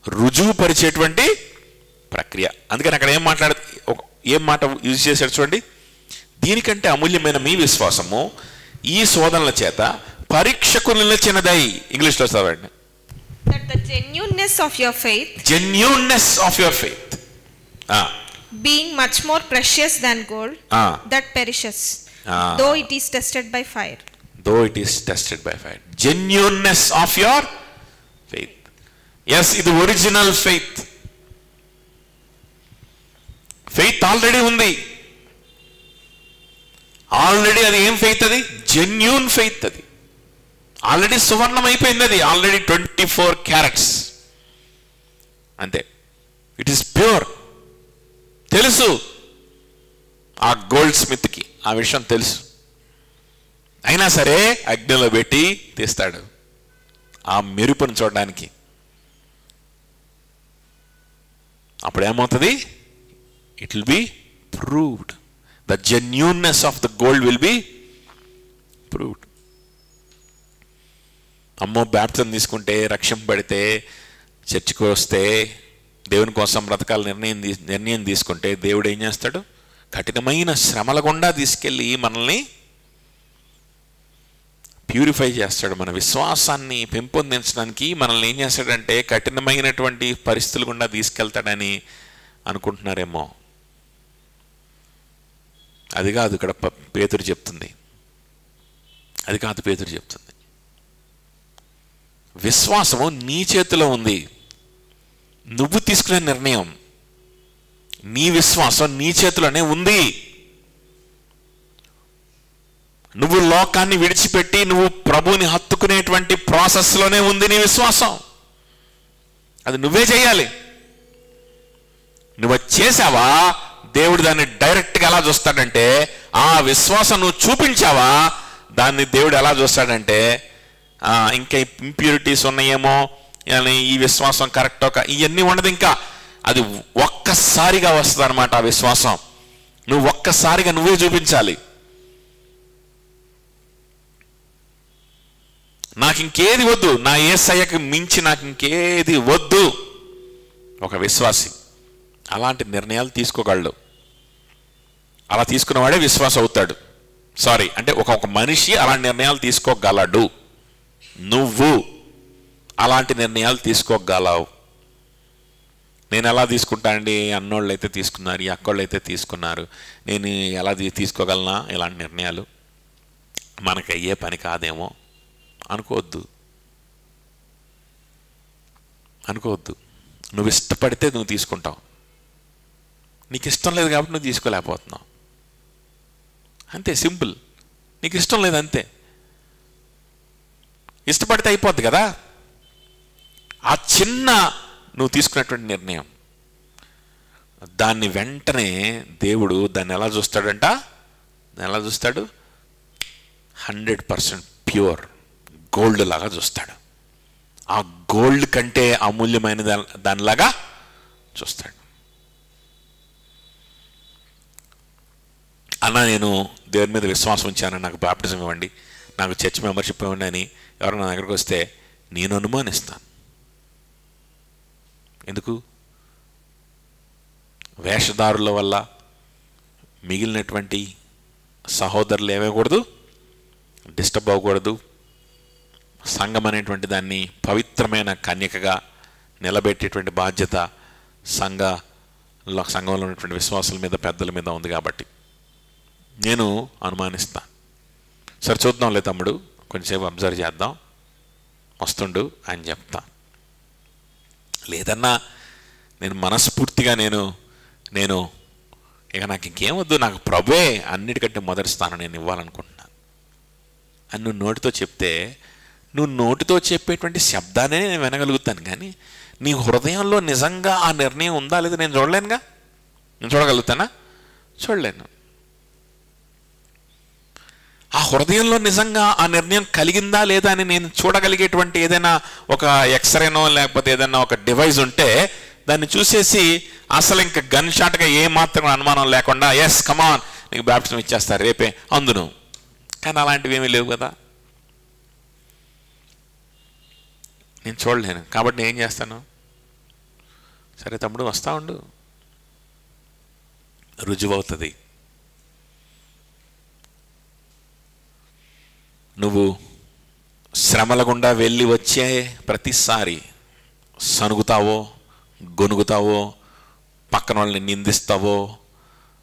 రుజువుపరిచేటువంటి ప్రక్రియ. అందుకని అక్కడ ఏం మాట యూజ్ చేశాడు చూడండి, దీనికంటే అమూల్యమైన మీ విశ్వాసము ఈ శోధనల చేత పరీక్షకు నిలిచినదై. ఇంగ్లీష్లో చదవండి. That the genuineness of your faith, being much more precious than gold, that perishes, though it is tested by fire. Genuineness of your faith. Yes, ఇది ఒరిజినల్ ఫెయిత్. ఫెయిత్ ఆల్రెడీ ఉంది. ఆల్రెడీ అది ఏం ఫెయిత్? అది జెన్యూన్ ఫెయిత్. అది ఆల్రెడీ సువర్ణం అయిపోయింది. అది ఆల్రెడీ 24 క్యారెట్స్ అంతే. It is pure. తెలుసు ఆ గోల్డ్ స్మిత్కి ఆ విషయం తెలుసు. అయినా సరే అగ్నిలో పెట్టి తీస్తాడు ఆ మెరుపును చూడడానికి. అప్పుడు ఏమవుతుంది? It will be proved. The genuineness of the gold will be proved. అమ్మో, బ్యాప్టిజం తీసుకుంటే, రక్షింపబడితే, చర్చికి వస్తే, దేవుని కోసం బ్రతకాల నిర్ణయం తీసుకుంటే దేవుడు ఏం చేస్తాడు? కఠినమైన శ్రమల గుండా తీసుకెళ్ళి మనల్ని ప్యూరిఫై చేస్తాడు. మన విశ్వాసాన్ని పెంపొందించడానికి మనల్ని ఏం చేస్తాడంటే కఠినమైనటువంటి పరిస్థితులు గుండా తీసుకెళ్తాడని అనుకుంటున్నారేమో. అది కాదు ఇక్కడ పేతురు చెప్తుంది. అది కాదు పేతురు చెప్తుంది. విశ్వాసము నీ చేతిలో ఉంది. నువ్వు తీసుకునే నిర్ణయం, నీ విశ్వాసం నీ చేతిలోనే ఉంది. నువ్వు లోకాన్ని విడిచిపెట్టి నువ్వు ప్రభువుని హత్తుకునేటువంటి ప్రాసెస్లోనే ఉంది నీ విశ్వాసం. అది నువ్వే చేయాలి. నువ్వు చేసావా, దేవుడు దాన్ని డైరెక్ట్గా ఎలా చూస్తాడంటే, ఆ విశ్వాసం నువ్వు చూపించావా, దాన్ని దేవుడు ఎలా చూస్తాడంటే, ఇంకా ఇంప్యూరిటీస్ ఉన్నాయేమో, ఈ విశ్వాసం కరెక్టో ఇవన్నీ ఉండదు. ఇంకా అది ఒక్కసారిగా వస్తుంది అనమాట. ఆ విశ్వాసం నువ్వు ఒక్కసారిగా నువ్వే చూపించాలి. నాకు ఇంకేది వద్దు, నా యేసయ్యకి మించి నాకు ఇంకేది వద్దు. ఒక విశ్వాసి అలాంటి నిర్ణయాలు తీసుకోగలడు. అలా తీసుకున్నవాడే విశ్వాసం అవుతాడు. అంటే ఒక మనిషి అలాంటి నిర్ణయాలు తీసుకోగలడు. నువ్వు అలాంటి నిర్ణయాలు తీసుకోగలవు. నేను ఎలా తీసుకుంటా అండి, అన్నోళ్ళు అయితే తీసుకున్నారు, ఈ అక్కోళ్ళు అయితే తీసుకున్నారు, నేను ఎలా తీసుకోగలనా ఇలాంటి నిర్ణయాలు? మనకు అయ్యే పని కాదేమో అనుకోవద్దు. నువ్వు ఇష్టపడితే నువ్వు తీసుకుంటావు. నీకు ఇష్టం లేదు కాబట్టి నువ్వు తీసుకోలేకపోతున్నావు. అంతే, సింపుల్. నీకు ఇష్టం లేదు అంతే. ఇష్టపడితే అయిపోద్ది కదా. ఆ చిన్న నువ్వు తీసుకున్నటువంటి నిర్ణయం, దాన్ని వెంటనే దేవుడు దాన్ని ఎలా చూస్తాడంట? 100% ప్యూర్ గోల్డ్ లాగా చూస్తాడు. ఆ గోల్డ్ కంటే అమూల్యమైన దానిలాగా చూస్తాడు. అన్న నేను దేవుని మీద విశ్వాసం ఉంచాను, నాకు బాప్టిజం ఇవ్వండి, నాకు చర్చ్ మెంబర్షిప్ ఇవ్వండి అని ఎవరైనా నా దగ్గరికి వస్తే నేను అనుమానిస్తాను. ఎందుకు? వేషధారుల వల్ల మిగిలినటువంటి సహోదరులు ఏమేయకూడదు, డిస్టర్బ్ అవ్వకూడదు. సంఘం అనేటువంటి దాన్ని పవిత్రమైన కన్యకగా నిలబెట్టేటువంటి బాధ్యత సంఘంలో ఉన్నటువంటి విశ్వాసుల మీద, పెద్దల మీద ఉంది. కాబట్టి నేను అనుమానిస్తాను. సరే చూద్దాంలే తమ్ముడు, కొంచెంసేపు అబ్జర్వ్ చేద్దాం, వస్తుండు అని చెప్తా. లేదన్నా నేను మనస్ఫూర్తిగా నేను ఇక నాకు ఇంకేం వద్దు, నాకు ప్రభువే అన్నిటికంటే మొదటి స్థానం నేను ఇవ్వాలనుకుంటున్నాను అని నువ్వు నోటితో చెప్తే, నువ్వు నోటితో చెప్పేటువంటి శబ్దాన్ని నేను వినగలుగుతాను, కానీ నీ హృదయంలో నిజంగా ఆ నిర్ణయం ఉందా లేదా నేను చూడలేనుగా. నేను చూడగలుగుతానా? చూడలేను. ఆ హృదయంలో నిజంగా ఆ నిర్ణయం కలిగిందా లేదా అని నేను చూడగలిగేటువంటి ఏదైనా ఒక ఎక్స్రేనో లేకపోతే ఏదైనా ఒక డివైస్ ఉంటే దాన్ని చూసేసి అసలు ఇంకా గన్ షాట్గా ఏమాత్రం అనుమానం లేకుండా ఎస్ కమాన్ నీకు బాప్టిజం ఇచ్చేస్తారు రేపే అందును. కానీ అలాంటివి ఏమీ లేవు కదా. నేను చూడలేను కాబట్టి నేను ఏం చేస్తాను? సరే తమ్ముడు వస్తా ఉండు, రుజువవుతుంది. నువ్వు శ్రమల గుండా వెళ్ళి వచ్చే ప్రతిసారి సనుగుతావో, గొనుగుతావో, పక్కన వాళ్ళని నిందిస్తావో,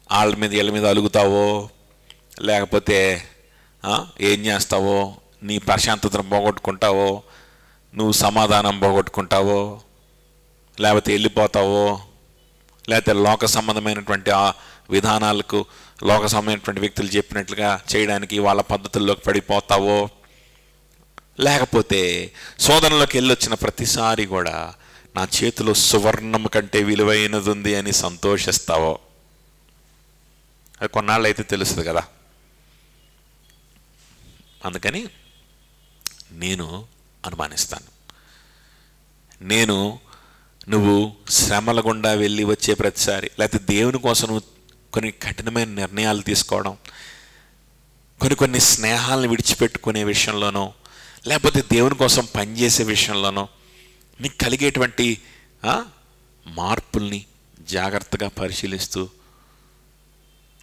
వాళ్ళ మీద వీళ్ళ మీద అలుగుతావో, లేకపోతే ఏం చేస్తావో, నీ ప్రశాంతతను పోగొట్టుకుంటావో, నువ్వు సమాధానం పోగొట్టుకుంటావో, లేకపోతే వెళ్ళిపోతావో, లేకపోతే లోక సంబంధమైనటువంటి ఆ విధానాలకు లోక సంబంధమైనటువంటి వ్యక్తులు చెప్పినట్లుగా చేయడానికి వాళ్ళ పద్ధతుల్లోకి పడిపోతావో, లేకపోతే శోధనలోకి వెళ్ళొచ్చిన ప్రతిసారి కూడా నా చేతిలో సువర్ణం కంటే విలువైనది ఉంది అని సంతోషిస్తావో. అది కొన్నాళ్ళు అయితే తెలుస్తుంది కదా. అందుకని నేను అనుమానిస్తాను. నువ్వు శ్రమల గుండా వెళ్ళి వచ్చే ప్రతిసారి, లేకపోతే దేవుని కోసం నువ్వు కొన్ని కఠినమైన నిర్ణయాలు తీసుకోవడం, కొన్ని స్నేహాలను విడిచిపెట్టుకునే విషయంలోనో, లేకపోతే దేవుని కోసం పనిచేసే విషయంలోనో నీకు కలిగేటువంటి మార్పుల్ని జాగ్రత్తగా పరిశీలిస్తూ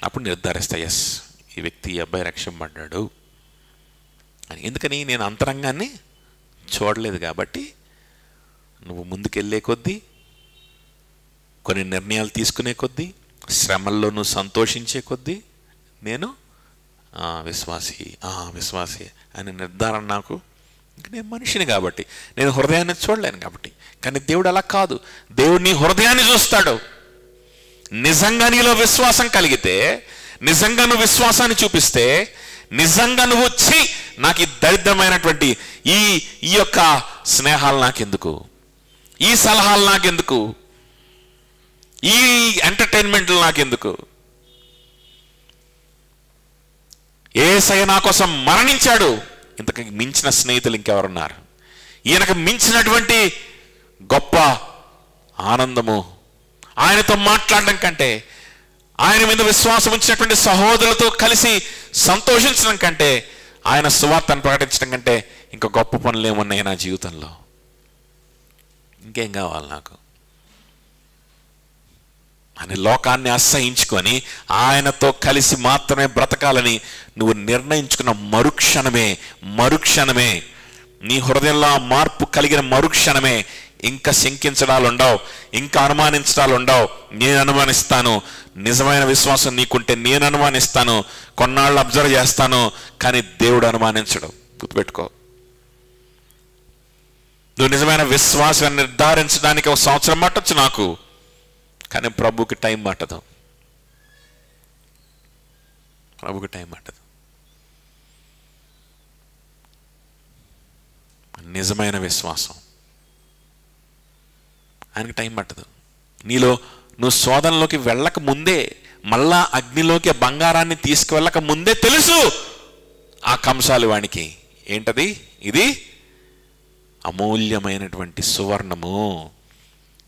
అప్పుడు నిర్ధారిస్తా, ఎస్ ఈ వ్యక్తి, ఈ అబ్బాయి రక్షింపబడ్డాడు అని. ఎందుకని? నేను అంతరంగాన్ని చూడలేదు కాబట్టి. నువ్వు ముందుకెళ్ళే కొద్దీ, కొన్ని నిర్ణయాలు తీసుకునే కొద్దీ, శ్రమల్లో నువ్వు సంతోషించే కొద్దీ నేను విశ్వాసి అనే నిర్ధారణ నాకు. నేను మనిషిని కాబట్టి నేను హృదయాన్ని చూడలేను కాబట్టి. కానీ దేవుడు అలా కాదు. దేవుడు నీ హృదయాన్ని చూస్తాడు. నిజంగా నీలో విశ్వాసం కలిగితే, నిజంగా నువ్వు విశ్వాసాన్ని చూపిస్తే, నిజంగా నువ్వు వచ్చి నాకు ఈ దరిద్రమైనటువంటి ఈ యొక్క స్నేహాలు నాకెందుకు, ఈ సలహాలు నాకెందుకు, ఈ ఎంటర్టైన్మెంట్లు నాకెందుకు, యేసయ్య నా కోసం మరణించాడు, ఇంతకు మించిన స్నేహితులు ఇంకెవరున్నారు? ఈయనకు మించినటువంటి గొప్ప ఆనందము ఆయనతో మాట్లాడడం కంటే, ఆయన మీద విశ్వాసం ఉంచినటువంటి సహోదరులతో కలిసి సంతోషించడం కంటే, ఆయన సువార్తను ప్రకటించడం కంటే ఇంకా గొప్ప పనులు ఏమున్నాయి నా జీవితంలో? ఇంకేం కావాలి నాకు అని లోకాన్ని అసహించుకొని ఆయనతో కలిసి మాత్రమే బ్రతకాలని నువ్వు నిర్ణయించుకున్న మరుక్షణమే నీ హృదయంలో ఆ మార్పు కలిగిన మరుక్షణమే ఇంకా శంకించడాలు ఉండవు, ఇంకా అనుమానించడాలు ఉండవు. నేను అనుమానిస్తాను, నిజమైన విశ్వాసం నీకుంటే నేను అనుమానిస్తాను, కొన్నాళ్ళు అబ్జర్వ్ చేస్తాను, కానీ దేవుడు అనుమానించడు. గుర్తుపెట్టుకో. నువ్వు నిజమైన విశ్వాసాన్ని నిర్ధారించడానికి 1 సంవత్సరం పట్టొచ్చు నాకు, కానీ ప్రభుకి టైం పట్టదు. ప్రభుకి టైం పట్టదు. నిజమైన విశ్వాసం ఆయనకి టైం పట్టదు. నీలో నువ్వు శోధనలోకి వెళ్ళక ముందే, మళ్ళా అగ్నిలోకి బంగారాన్ని తీసుకువెళ్ళక ముందే తెలుసు ఆ కంసాలి వానికి ఏంటది, ఇది అమూల్యమైనటువంటి సువర్ణము,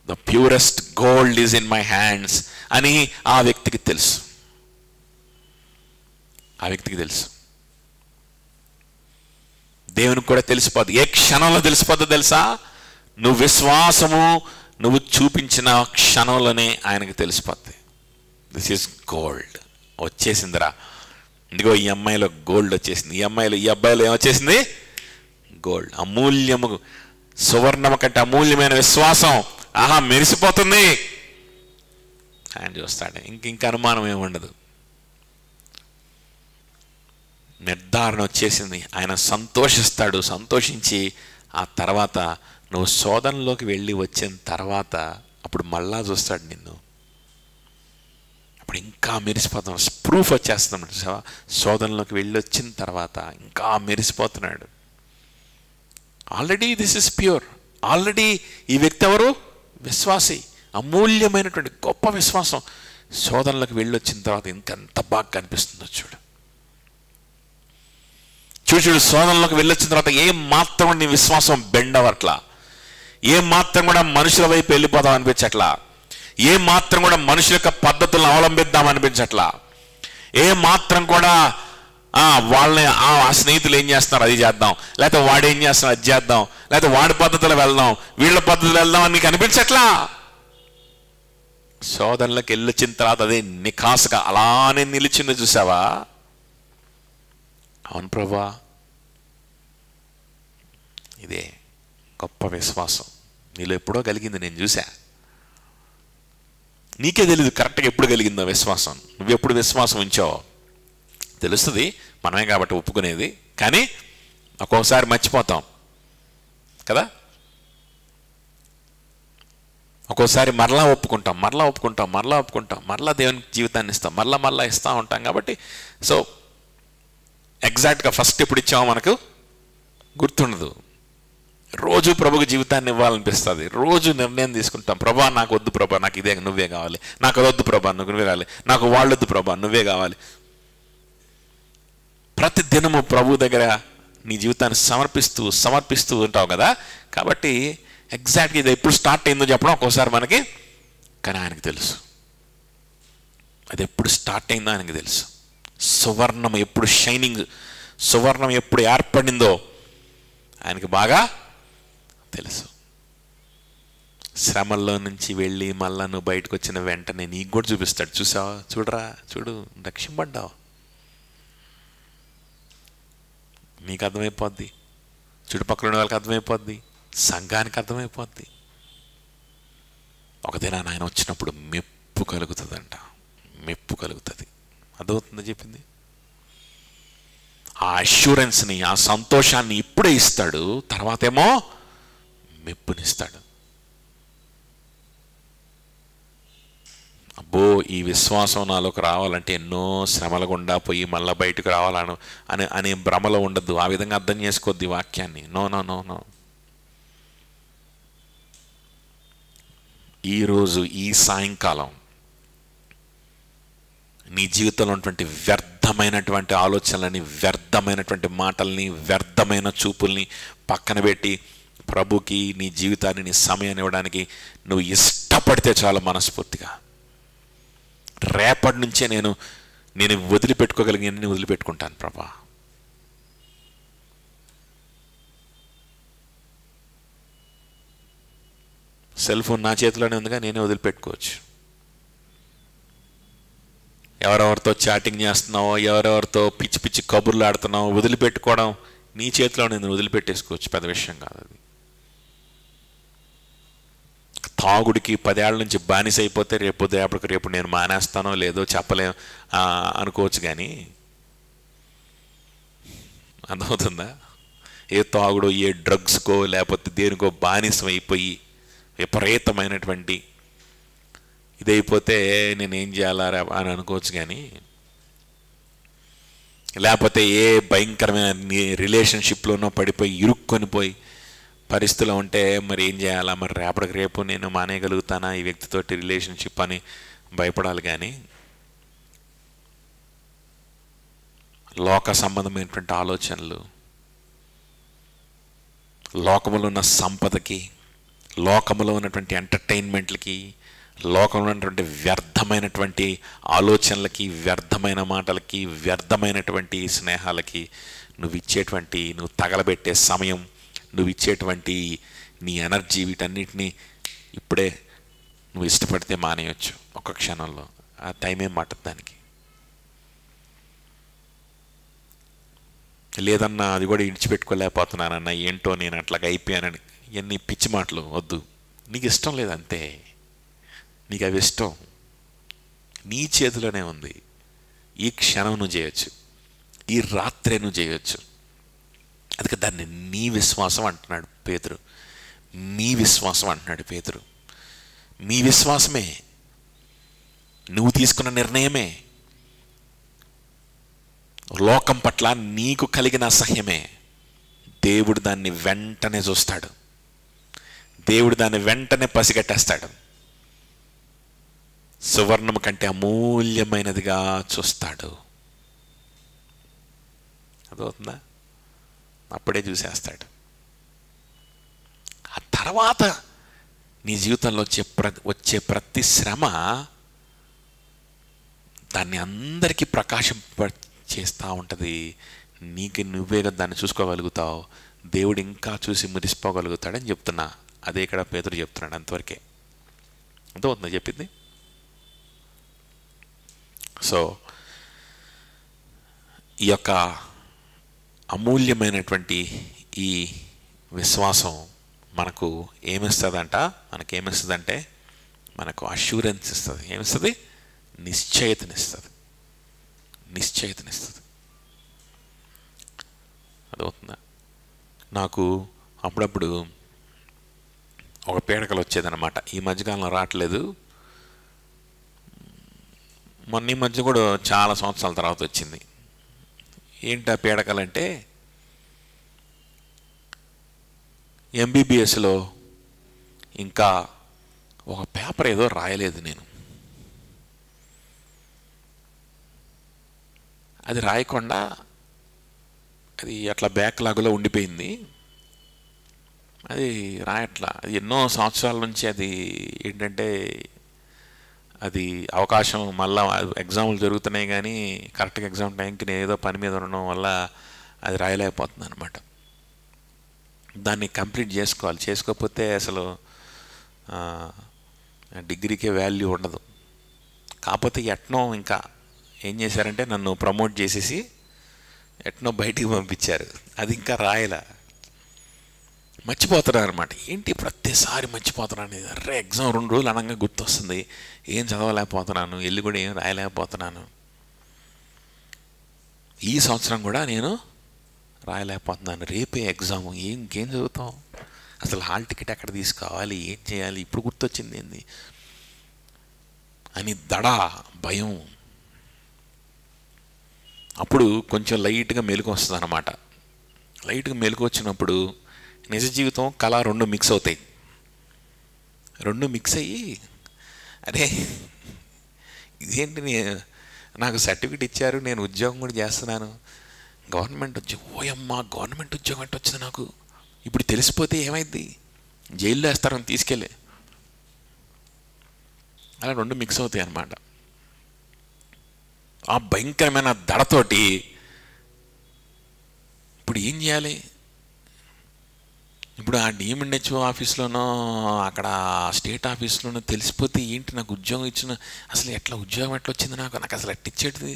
the purest gold is in my hands అని ఆ వ్యక్తికి తెలుసు. ఆ వ్యక్తికి తెలుసు. దేవునికి కూడా తెలిసిపోద్ది. ఏ క్షణంలో తెలిసిపోద్దో తెలుసా? నువ్వు విశ్వాసము నువ్వు చూపించిన క్షణంలోనే ఆయనకి తెలిసిపోద్ది. This is gold. వచ్చేసిందిరా, ఇదిగో ఈ అమ్మాయిలో గోల్డ్ వచ్చేసింది, ఈ అబ్బాయిలో ఏమొచ్చేసింది? గోల్డ్. అమూల్యము, సువర్ణము కంటే అమూల్యమైన విశ్వాసం. ఆహా, మెరిసిపోతుంది. ఆయన చూస్తాడు, ఇంక అనుమానం ఏముండదు. నిర్ధారణ వచ్చేసింది. ఆయన సంతోషిస్తాడు. సంతోషించి ఆ తర్వాత నువ్వు శోధనలోకి వెళ్ళి వచ్చిన తర్వాత అప్పుడు మళ్ళా చూస్తాడు నిన్ను. అప్పుడు ఇంకా మెరిసిపోతాం. ప్రూఫ్ వచ్చేస్తున్నాడు. శోధనలోకి వెళ్ళి వచ్చిన తర్వాత ఇంకా మెరిసిపోతున్నాడు. Already this is pure. Already ఈ వ్యక్తి ఎవరు? విశ్వాసి. అమూల్యమైనటువంటి గొప్ప విశ్వాసం. శోధనలోకి వెళ్ళి వచ్చిన తర్వాత ఇంకెంత బాగా కనిపిస్తుందో చూడు. చూడు, శోధనలోకి వెళ్ళొచ్చిన తర్వాత ఏం మాత్రం నీ విశ్వాసం బెండ్ అవ్వట్లా, ఏం మాత్రం కూడా మనుషుల వైపు వెళ్ళిపోదాం అనిపించట్లా, ఏం మాత్రం కూడా మనుషుల యొక్క పద్ధతులను అవలంబిద్దాం అనిపించట్లా, ఏం మాత్రం కూడా వాళ్ళని ఆ స్నేహితులు ఏం చేస్తున్నారు అది చేద్దాం, లేకపోతే వాడు ఏం చేస్తున్నారు అది చేద్దాం, లేకపోతే వాడి పద్ధతులు వెళ్దాం, వీళ్ళ పద్ధతులు వెళ్దాం అని నీకు అనిపించట్లా. శోధనలోకి వెళ్ళొచ్చిన తర్వాత అదే నిఖాసుగా అలానే నిలిచింది. చూసావా? అవును ప్రభా, ఇదే గొప్ప విశ్వాసం నీలో ఎప్పుడో కలిగింది, నేను చూసా. నీకే తెలీదు కరెక్ట్గా ఎప్పుడు కలిగిందో విశ్వాసం. నువ్వెప్పుడు విశ్వాసం ఉంచావో తెలుస్తుంది, మనమే కాబట్టి ఒప్పుకునేది. కానీ ఒక్కొక్కసారి మర్చిపోతాం కదా. ఒక్కోసారి మరలా ఒప్పుకుంటాం, మరలా దేవునికి జీవితాన్ని ఇస్తాం, మరలా ఇస్తూ ఉంటాం. కాబట్టి సో ఎగ్జాక్ట్గా ఫస్ట్ ఎప్పుడు ఇచ్చామో మనకు గుర్తుండదు. రోజు ప్రభుకి జీవితాన్ని ఇవ్వాలనిపిస్తుంది. రోజు నిర్ణయం తీసుకుంటాం, ప్రభా నాకు వద్దు ప్రభా, నాకు ఇదే నువ్వే కావాలి, నాకు అదొద్దు ప్రభా నువ్వే కావాలి, నాకు వాళ్ళొద్దు ప్రభా నువ్వే కావాలి. ప్రతి దినము ప్రభు దగ్గర నీ జీవితాన్ని సమర్పిస్తూ ఉంటావు కదా. కాబట్టి ఎగ్జాక్ట్గా ఇది ఎప్పుడు స్టార్ట్ అయిందో చెప్పడం ఒక్కోసారి మనకి, కానీ ఆయనకు తెలుసు అది ఎప్పుడు స్టార్ట్ అయిందో ఆయనకు తెలుసు. సువర్ణం ఎప్పుడు షైనింగ్, సువర్ణం ఎప్పుడు ఏర్పడిందో ఆయనకి బాగా తెలుసు. శ్రమల్లో నుంచి వెళ్ళి మళ్ళా నువ్వు బయటకు వచ్చిన వెంటనే నీకు కూడా చూపిస్తాడు. చూసావా? చూడు రక్షింపడ్డావు. నీకు అర్థమైపోద్ది, చుట్టుపక్కల ఉన్న వాళ్ళకి అర్థమైపోద్ది, సంఘానికి అర్థమైపోద్ది. ఒక దినాన ఆయన వచ్చినప్పుడు మెప్పు కలుగుతుందంట, మెప్పు కలుగుతుంది. అర్థమవుతుందో చెప్పింది? ఆ అష్యూరెన్స్ని, ఆ సంతోషాన్ని ఇప్పుడే ఇస్తాడు, తర్వాత ఏమో మెప్పునిస్తాడు. అబ్బో, ఈ విశ్వాసం నాలోకి రావాలంటే ఎన్నో శ్రమల గుండా పోయి మళ్ళీ బయటకు రావాలను అనే భ్రమలో ఉండద్దు. ఆ విధంగా అర్థం చేసుకోద్ది వాక్యాన్ని. నో. ఈరోజు ఈ సాయంకాలం నీ జీవితంలో ఉన్నటువంటి వ్యర్థమైనటువంటి ఆలోచనలని, వ్యర్థమైనటువంటి మాటల్ని, వ్యర్థమైన చూపుల్ని పక్కన పెట్టి ప్రభుకి నీ జీవితాన్ని, నీ సమయాన్ని ఇవ్వడానికి నువ్వు ఇష్టపడితే చాలు మనస్ఫూర్తిగా. రేపటి నుంచే నేను వదిలిపెట్టుకోగలిగిన వదిలిపెట్టుకుంటాను ప్రభా. సెల్ ఫోన్ నా చేతిలోనే ఉందిగా, నేనే వదిలిపెట్టుకోవచ్చు. ఎవరెవరితో చాటింగ్ చేస్తున్నావో, ఎవరెవరితో పిచ్చి పిచ్చి కబుర్లు ఆడుతున్నావో వదిలిపెట్టుకోవడం నీ చేతిలో నేను వదిలిపెట్టేసుకోవచ్చు. పెద్ద విషయం కాదు అది. తాగుడికి 10 ఏళ్ల నుంచి బానిస అయిపోతే రేపు నేను మానేస్తానో లేదో చెప్పలేం అనుకోవచ్చు. కానీ అర్థమవుతుందా? ఏ తాగుడో, ఏ డ్రగ్స్కో, లేకపోతే దేనికో బానిసం అయిపోయి విపరీతమైనటువంటి ఇదైపోతే నేనేం చేయాలా అని అనుకోవచ్చు. కానీ లేకపోతే ఏ భయంకరమైన రిలేషన్షిప్లోనో పడిపోయి ఇరుక్కొని పోయి పరిస్థితిలో ఉంటే మరి ఏం చేయాలా, మరి రేపటికి రేపు నేను మానేయగలుగుతానా ఈ వ్యక్తితోటి రిలేషన్షిప్ అని భయపడాలి. కానీ లోక సంబంధమైనటువంటి ఆలోచనలు, లోకములో ఉన్న సంపదకి, లోకములో ఉన్నటువంటి ఎంటర్టైన్మెంట్లకి, లోకంలో ఉన్నటువంటి వ్యర్థమైనటువంటి ఆలోచనలకి, వ్యర్థమైన మాటలకి, వ్యర్థమైనటువంటి స్నేహాలకి నువ్వు తగలబెట్టే సమయం, నువ్వు ఇచ్చేటువంటి నీ ఎనర్జీ, వీటన్నిటినీ ఇప్పుడే నువ్వు ఇష్టపడితే మానేయచ్చు ఒక్క క్షణంలో. ఆ టైం ఏం మాటది దానికి. లేదన్నా అది కూడా ఇడిచిపెట్టుకోలేకపోతున్నానన్నా, ఏంటో నేను అట్లాగ అయిపోయానని ఇవన్నీ పిచ్చి మాటలు వద్దు. నీకు ఇష్టం లేదంతే, నీకు అవి ఇష్టం నీ చేతిలోనే ఉంది. ఈ క్షణం నువ్వు చేయొచ్చు, ఈ రాత్రే నువ్వు చేయొచ్చు. అందుకే దాన్ని నీ విశ్వాసం అంటున్నాడు పేతురు. మీ విశ్వాసం అంటున్నాడు పేతురు. మీ విశ్వాసమే, నువ్వు తీసుకున్న నిర్ణయమే, లోకం పట్ల నీకు కలిగిన అసహ్యమే. దేవుడు దాన్ని వెంటనే చూస్తాడు. దేవుడు దాన్ని వెంటనే పసిగట్టేస్తాడు. సువర్ణం కంటే అమూల్యమైనదిగా చూస్తాడు. అదవుతుందా? అప్పుడే చూసేస్తాడు. ఆ తర్వాత నీ జీవితంలో వచ్చే ప్రతి శ్రమ దాన్ని అందరికీ చేస్తూ ఉంటుంది. నీకు నువ్వేగా దాన్ని చూసుకోగలుగుతావు. దేవుడు ఇంకా చూసి మురిసిపోగలుగుతాడని చెప్తున్నా. అదే ఇక్కడ పేతురు చెప్తున్నాడు. అంతవరకే అర్థమవుతుందా చెప్పింది? సో ఈ యొక్క అమూల్యమైనటువంటి ఈ విశ్వాసం మనకు మనకేమిస్తుందంటే మనకు అష్యూరెన్స్ ఇస్తుంది. ఏమిస్తుంది? నిశ్చయితనిస్తుంది. అదవుతుందా? నాకు అప్పుడప్పుడు ఒక పీడకలు వచ్చేదన్నమాట. ఈ మధ్యకాలంలో రావట్లేదు. మొన్న ఈ మధ్య కూడా చాలా సంవత్సరాల తర్వాత వచ్చింది. ఏంటి ఆ పీడకలంటే, ఎంబీబీఎస్లో ఇంకా ఒక పేపర్ ఏదో రాయలేదు నేను. అది రాయకుండా అది అట్లా బ్యాక్లాగ్లో ఉండిపోయింది. అది రాయట్లా. అది ఎన్నో సంవత్సరాల నుంచి అది ఏంటంటే అది అవకాశం మళ్ళా ఎగ్జాములు జరుగుతున్నాయి కానీ కరెక్ట్గా ఎగ్జామ్ టైంకి నేను ఏదో పని మీద ఉండడం వల్ల అది రాయలేకపోతుంది అనమాట. దాన్ని కంప్లీట్ చేసుకోవాలి. చేసుకోకపోతే అసలు డిగ్రీకే వాల్యూ ఉండదు. కాకపోతే ఎట్నో ఇంకా ఏం చేశారంటే నన్ను ప్రమోట్ చేసేసి ఎట్నో బయటికి పంపించారు. అది ఇంకా రాయలా. మర్చిపోతున్నాను అనమాట. ఏంటి ప్రతిసారి మర్చిపోతున్నాను. అరే ఎగ్జామ్ 2 రోజులు అనగా గుర్తొస్తుంది. ఏం చదవలేకపోతున్నాను, వెళ్ళి కూడా ఏం రాయలేకపోతున్నాను. ఈ సంవత్సరం కూడా నేను రాయలేకపోతున్నాను. రేపే ఎగ్జాము, ఇంకేం చదువుతాం, అసలు హాల్ టికెట్ ఎక్కడ తీసుకోవాలి, ఏం చేయాలి, ఇప్పుడు గుర్తొచ్చింది ఏంది అని భయం. అప్పుడు కొంచెం లైట్గా మెలకు వస్తుంది అన్నమాట. లైట్గా మెలకు వచ్చినప్పుడు నిజ జీవితం కళ 2 మిక్స్ అవుతాయి. 2 మిక్స్ అయ్యి అరే ఇదేంటి, నాకు సర్టిఫికెట్ ఇచ్చారు, నేను ఉద్యోగం కూడా చేస్తున్నాను, గవర్నమెంట్ ఉద్యోగం, ఓయమ్మా గవర్నమెంట్ ఉద్యోగం అంటే వచ్చింది నాకు ఇప్పుడు తెలిసిపోతే ఏమైంది? జైల్లో వేస్తారని తీసుకెళ్ళి. అలా రెండు మిక్స్ అవుతాయి అన్నమాట. ఆ భయంకరమైన దడతోటి ఇప్పుడు ఏం చేయాలి? ఇప్పుడు ఆ డిఎంఎన్హెచ్ఓ ఆఫీస్లోనో అక్కడ స్టేట్ ఆఫీస్లోనో తెలిసిపోతే ఏంటి, నాకు ఉద్యోగం ఇచ్చిన అసలు ఎట్లా ఉద్యోగం ఎట్లా వచ్చింది, నాకు అసలు ఎట్టిచ్చేది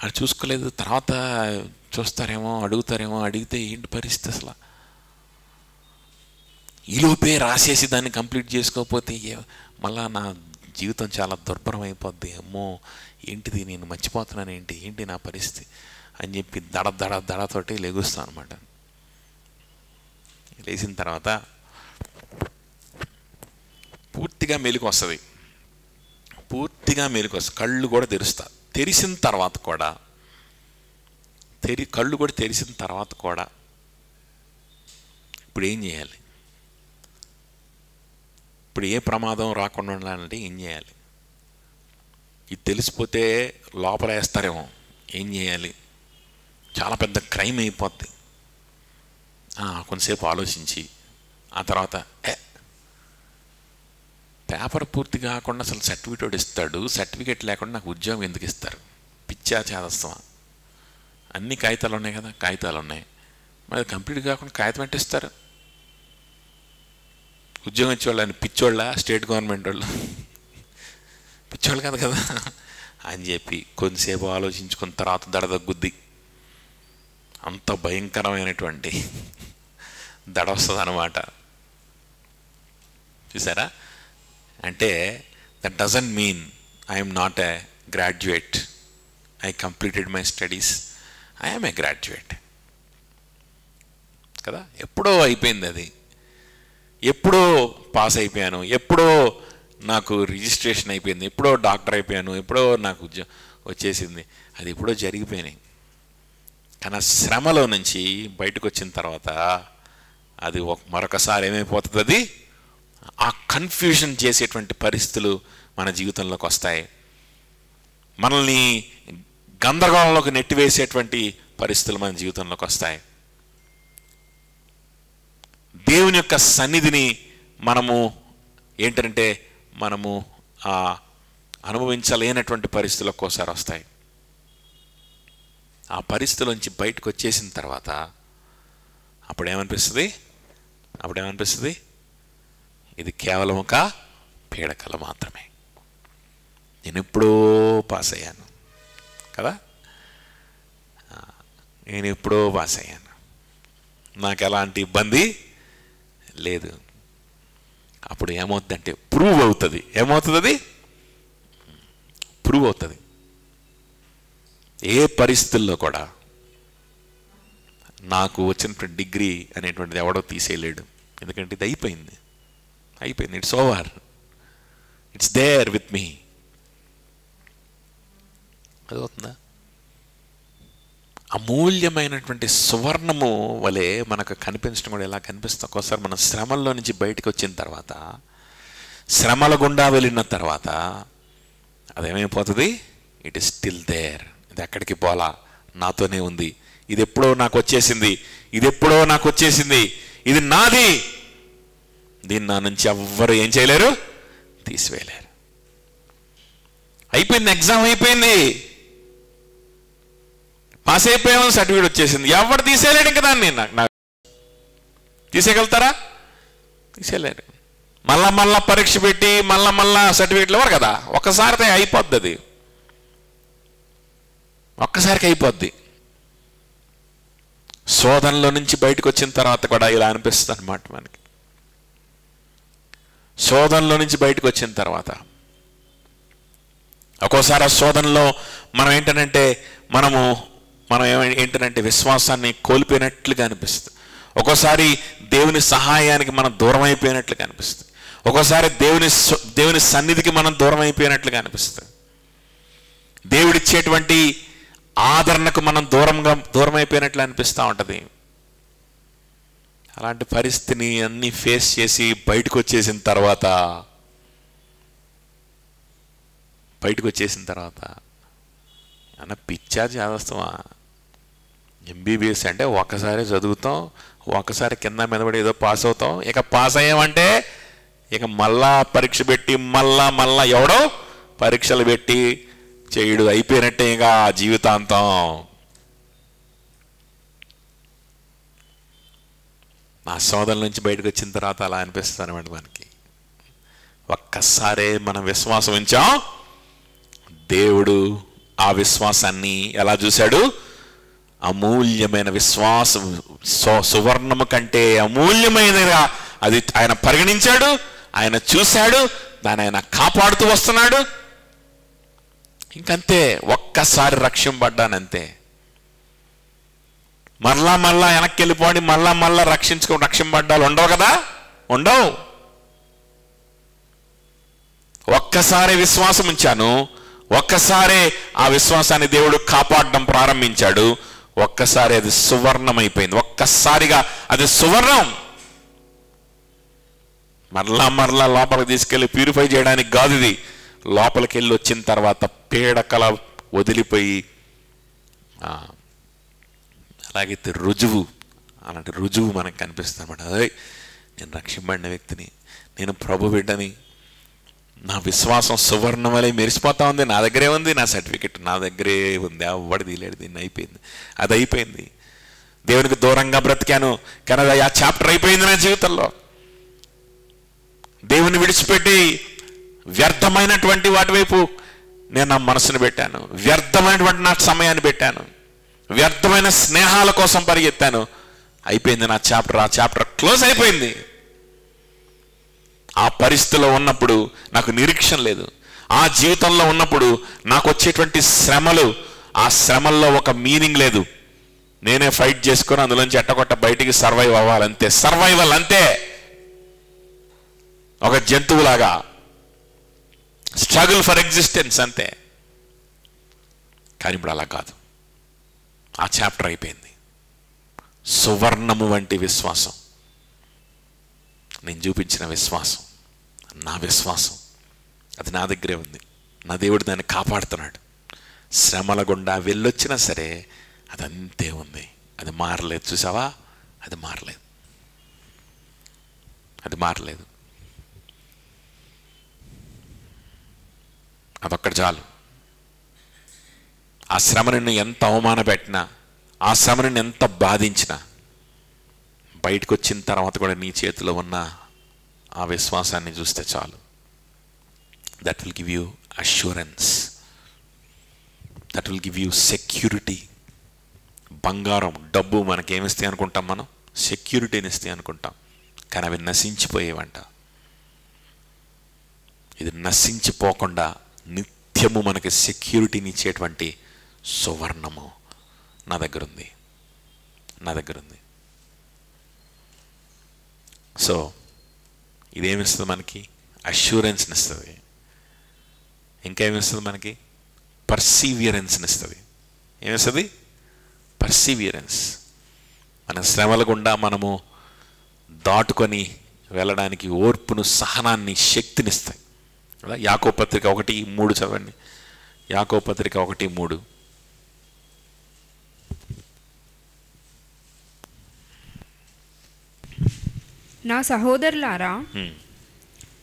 అది చూసుకోలేదు, తర్వాత చూస్తారేమో అడుగుతారేమో, అడిగితే ఏంటి పరిస్థితి అసలు? ఈలోపే రాసేసి దాన్ని కంప్లీట్ చేసుకోకపోతే మళ్ళా నా జీవితం చాలా దుర్భరం అయిపోద్ది. అమ్మో ఏంటిది, నేను మర్చిపోతున్నాను, ఏంటి నా పరిస్థితి అని చెప్పి దడతోటి లెగుస్తాను అనమాట. లేచిన తర్వాత పూర్తిగా మెలకు వస్తుంది, కళ్ళు కూడా తెరుస్తా. తెరిసిన తర్వాత కూడా కళ్ళు కూడా తెరిసిన తర్వాత కూడా ఇప్పుడు ఏం చేయాలి? ఇప్పుడు ఏ ప్రమాదం రాకుండా ఉండాలంటే ఏం చేయాలి? ఇది తెలిసిపోతే లోపల వేస్తారేమో, ఏం చేయాలి? చాలా పెద్ద క్రైమ్ అయిపోద్ది. కొంతసేపు ఆలోచించి ఆ తర్వాత పేపర్ పూర్తి కాకుండా అసలు సర్టిఫికేట్ ఇస్తాడు, సర్టిఫికేట్ లేకుండా నాకు ఉద్యోగం ఎందుకు ఇస్తారు? పిచ్చా చేదస్తావా? అన్ని కాగితాలు ఉన్నాయి కదా, కాగితాలు ఉన్నాయి, మరి కంప్లీట్ కాకుండా కాగితం అంటే ఇస్తారు? ఉద్యోగం ఇచ్చేవాళ్ళు అని పిచ్చోళ్ళ? స్టేట్ గవర్నమెంట్ వాళ్ళు పిచ్చోళ్ళు కాదు కదా అని చెప్పి కొంతసేపు ఆలోచించుకున్న తర్వాత దడదగ్గుద్ది. అంత భయంకరమైనటువంటి దడ వస్తుంది అన్నమాట. చూసారా? అంటే that doesn't mean I'm not a graduate, I completed my studies, I'm a graduate కదా. ఎప్పుడో అయిపోయింది అది, ఎప్పుడో పాస్ అయిపోయాను, ఎప్పుడో నాకు రిజిస్ట్రేషన్ అయిపోయింది, ఎప్పుడో డాక్టర్ అయిపోయాను, ఎప్పుడో నాకు వచ్చేసింది, అది ఎప్పుడో జరిగిపోయినాయి. కానీ ఆ శ్రమలో నుంచి బయటకు వచ్చిన తర్వాత అది మరొకసారి ఏమైపోతుంది? అది ఆ కన్ఫ్యూజన్ చేసేటువంటి పరిస్థితులు మన జీవితంలోకి వస్తాయి, మనల్ని గందరగోళంలోకి నెట్టివేసేటువంటి పరిస్థితులు మన జీవితంలోకి వస్తాయి. దేవుని యొక్క సన్నిధిని మనము ఏంటంటే మనము అనుభవించలేనటువంటి పరిస్థితులు ఒక్కోసారి వస్తాయి. ఆ పరిస్థితుల నుంచి బయటకు వచ్చేసిన తర్వాత అప్పుడేమనిపిస్తుంది? ఇది కేవలం ఒక పీడకల మాత్రమే, నేను ఎప్పుడో పాస్ అయ్యాను కదా, నేను ఎప్పుడో పాస్ అయ్యాను, నాకు ఎలాంటి ఇబ్బంది లేదు. అప్పుడు ఏమవుతుందంటే ప్రూవ్ అవుతుంది. ఏమవుతుంది? అది ప్రూవ్ అవుతుంది. ఏ పరిస్థితుల్లో కూడా నాకు వచ్చినటువంటి డిగ్రీ అనేటువంటిది ఎవడో తీసేయలేడు. ఎందుకంటే ఇది అయిపోయింది, it's over, it's there with me. అదవుతుందా? అమూల్యమైనటువంటి సువర్ణము వలె మనకు కనిపించడం కూడా ఎలా కనిపిస్తుంది? ఒక్కోసారి మనం శ్రమల్లో నుంచి బయటకు వచ్చిన తర్వాత, శ్రమల గుండా వెళ్ళిన తర్వాత అదేమైపోతుంది? It is still there. ఇది ఎక్కడికి పోలా, నాతోనే ఉంది. ఇది ఎప్పుడో నాకు వచ్చేసింది, ఇది నాది, దీన్ని నా నుంచి ఎవ్వరు ఏం చేయలేరు, తీసివేయలేరు. అయిపోయింది, ఎగ్జామ్ అయిపోయింది, పాస్ అయిపోయాము, సర్టిఫికేట్ వచ్చేసింది, ఎవరు తీసేయలేడు ఇంకా దాన్ని. నాకు తీసేయగలుగుతారా? తీసేయలేరు. మళ్ళా పరీక్ష పెట్టి మళ్ళా సర్టిఫికేట్లు ఇవ్వరు కదా, ఒక్కసారితో అయిపోద్ది. అది ఒక్కసారికి అయిపోద్ది. శోధనలో నుంచి బయటకు వచ్చిన తర్వాత కూడా ఇలా అనిపిస్తుంది అన్నమాట మనకి. శోధనలో నుంచి బయటకు వచ్చిన తర్వాత ఒక్కోసారి ఆ శోధనలో మనం ఏంటంటే విశ్వాసాన్ని కోల్పోయినట్లుగా అనిపిస్తుంది. ఒక్కోసారి దేవుని సహాయానికి మనం దూరం అయిపోయినట్లుగా అనిపిస్తుంది. ఒక్కోసారి దేవుని సన్నిధికి మనం దూరం అయిపోయినట్లుగా అనిపిస్తుంది. దేవుడిచ్చేటువంటి ఆదరణకు మనం దూరం అయిపోయినట్లు అనిపిస్తూ ఉంటుంది. అలాంటి పరిస్థితిని అన్ని ఫేస్ చేసి బయటకు వచ్చేసిన తర్వాత అన్న పిచ్చా చేదస్తావా? ఎంబీబీఎస్ అంటే ఒక్కసారి చదువుతాం, ఒక్కసారి కింద మీద పడి ఏదో పాస్ అవుతాం. ఇక పాస్ అయ్యామంటే ఇక మళ్ళా పరీక్ష పెట్టి మళ్ళా ఎవడో పరీక్షలు పెట్టి చేయడు, అయిపోయినట్టే ఇక జీవితాంతం. నా సోదరుల నుంచి బయటకు వచ్చిన తర్వాత అలా అనిపిస్తుంది అనమాట మనకి. ఒక్కసారే మనం విశ్వాసం ఉంచాం, దేవుడు ఆ విశ్వాసాన్ని ఎలా చూశాడు? అమూల్యమైన విశ్వాసం, సువర్ణము కంటే అమూల్యమైనదిగా అది ఆయన పరిగణించాడు, ఆయన చూశాడు, దాన్ని ఆయన కాపాడుతూ వస్తున్నాడు. ఇంకంతే, ఒక్కసారి రక్షింపడ్డానంతే. మళ్ళా వెనక్కి వెళ్ళిపోండి, మళ్ళా రక్షింపడ్డాలు ఉండవు కదా, ఉండవు. ఒక్కసారి విశ్వాసం ఉంచాను, ఒక్కసారి ఆ విశ్వాసాన్ని దేవుడు కాపాడడం ప్రారంభించాడు, ఒక్కసారి అది సువర్ణమైపోయింది. ఒక్కసారిగా అది సువర్ణం. మరలా లోపలికి తీసుకెళ్ళి ప్యూరిఫై చేయడానికి కాదు ఇది. లోపలికి వెళ్ళి వచ్చిన తర్వాత పీడకల వదిలిపోయి అలాగైతే రుజువు, అలాంటి రుజువు మనకు కనిపిస్తుంది అన్నమాట. అదే నేను రక్షింపబడిన వ్యక్తిని, నేను ప్రభు బిడ్డని, నా విశ్వాసం సువర్ణం వలె మెరిసిపోతా ఉంది. నా దగ్గరే ఉంది, నా సర్టిఫికెట్ నా దగ్గరే ఉంది, ఎవడు తీలేడు, దీన్ని అయిపోయింది, అది అయిపోయింది. దేవునికి దూరంగా బ్రతికాను కానీ ఆ చాప్టర్ అయిపోయింది నా జీవితంలో. దేవుని విడిచిపెట్టి వ్యర్థమైనటువంటి వాటి వైపు నేను నా మనసును పెట్టాను, వ్యర్థమైనటువంటి నా సమయాన్ని పెట్టాను, వ్యర్థమైన స్నేహాల కోసం పరిగెత్తాను. అయిపోయింది నా చాప్టర్, ఆ చాప్టర్ క్లోజ్ అయిపోయింది. ఆ పరిస్థితిలో ఉన్నప్పుడు నాకు నిరీక్షణ లేదు. ఆ జీవితంలో ఉన్నప్పుడు నాకు వచ్చేటువంటి శ్రమలు, ఆ శ్రమల్లో ఒక మీనింగ్ లేదు. నేనే ఫైట్ చేసుకొని అందులోంచి ఎట్టకొట్ట బయటికి సర్వైవ్ అవ్వాలంతే, సర్వైవల్ అంతే. ఒక జంతువులాగా స్ట్రగుల్ ఫర్ ఎగ్జిస్టెన్స్ అంతే. కానీ ఇప్పుడు అలా కాదు, ఆ చాప్టర్ అయిపోయింది. సువర్ణము వంటి విశ్వాసం, నేను చూపించిన విశ్వాసం, నా విశ్వాసం, అది నా దగ్గరే ఉంది. నా దేవుడు దాన్ని కాపాడుతున్నాడు. శ్రమల గుండా వెళ్ళొచ్చినా సరే అదంతే ఉంది, అది మారలేదు. చూసావా, అది మారలేదు, అది మారలేదు. అదొక్కటి చాలు. ఆ శ్రమ నిన్ను ఎంత అవమాన పెట్టినా, ఆ శ్రమ నిన్ను ఎంత బాధించినా, బయటకు వచ్చిన తర్వాత కూడా నీ చేతిలో ఉన్న ఆ విశ్వాసాన్ని చూస్తే చాలు. That will give you assurance, that will give you security. బంగారం, డబ్బు మనకేమిస్తాయి అనుకుంటాం, మనం సెక్యూరిటీని ఇస్తాయి అనుకుంటాం, కానీ అవి నశించిపోయేవంట. ఇది నశించిపోకుండా నిత్యము మనకి సెక్యూరిటీని ఇచ్చేటువంటి సువర్ణము నా దగ్గర ఉంది, నా దగ్గర ఉంది. సో ఇదేమిస్తుంది మనకి? అష్యూరెన్స్ని ఇస్తుంది. ఇంకా ఏమిస్తుంది మనకి? పర్సీవియరెన్స్ని ఇస్తుంది. ఏమిస్తుంది? పర్సీవియరెన్స్. మన శ్రమల గుండా మనము దాటుకొని వెళ్ళడానికి ఓర్పును, సహనాన్ని, శక్తినిస్తాయి. యాకోబు పత్రిక 1:3 చదవండి. యాకోబు పత్రిక 1:3. నా సహోదరులారా,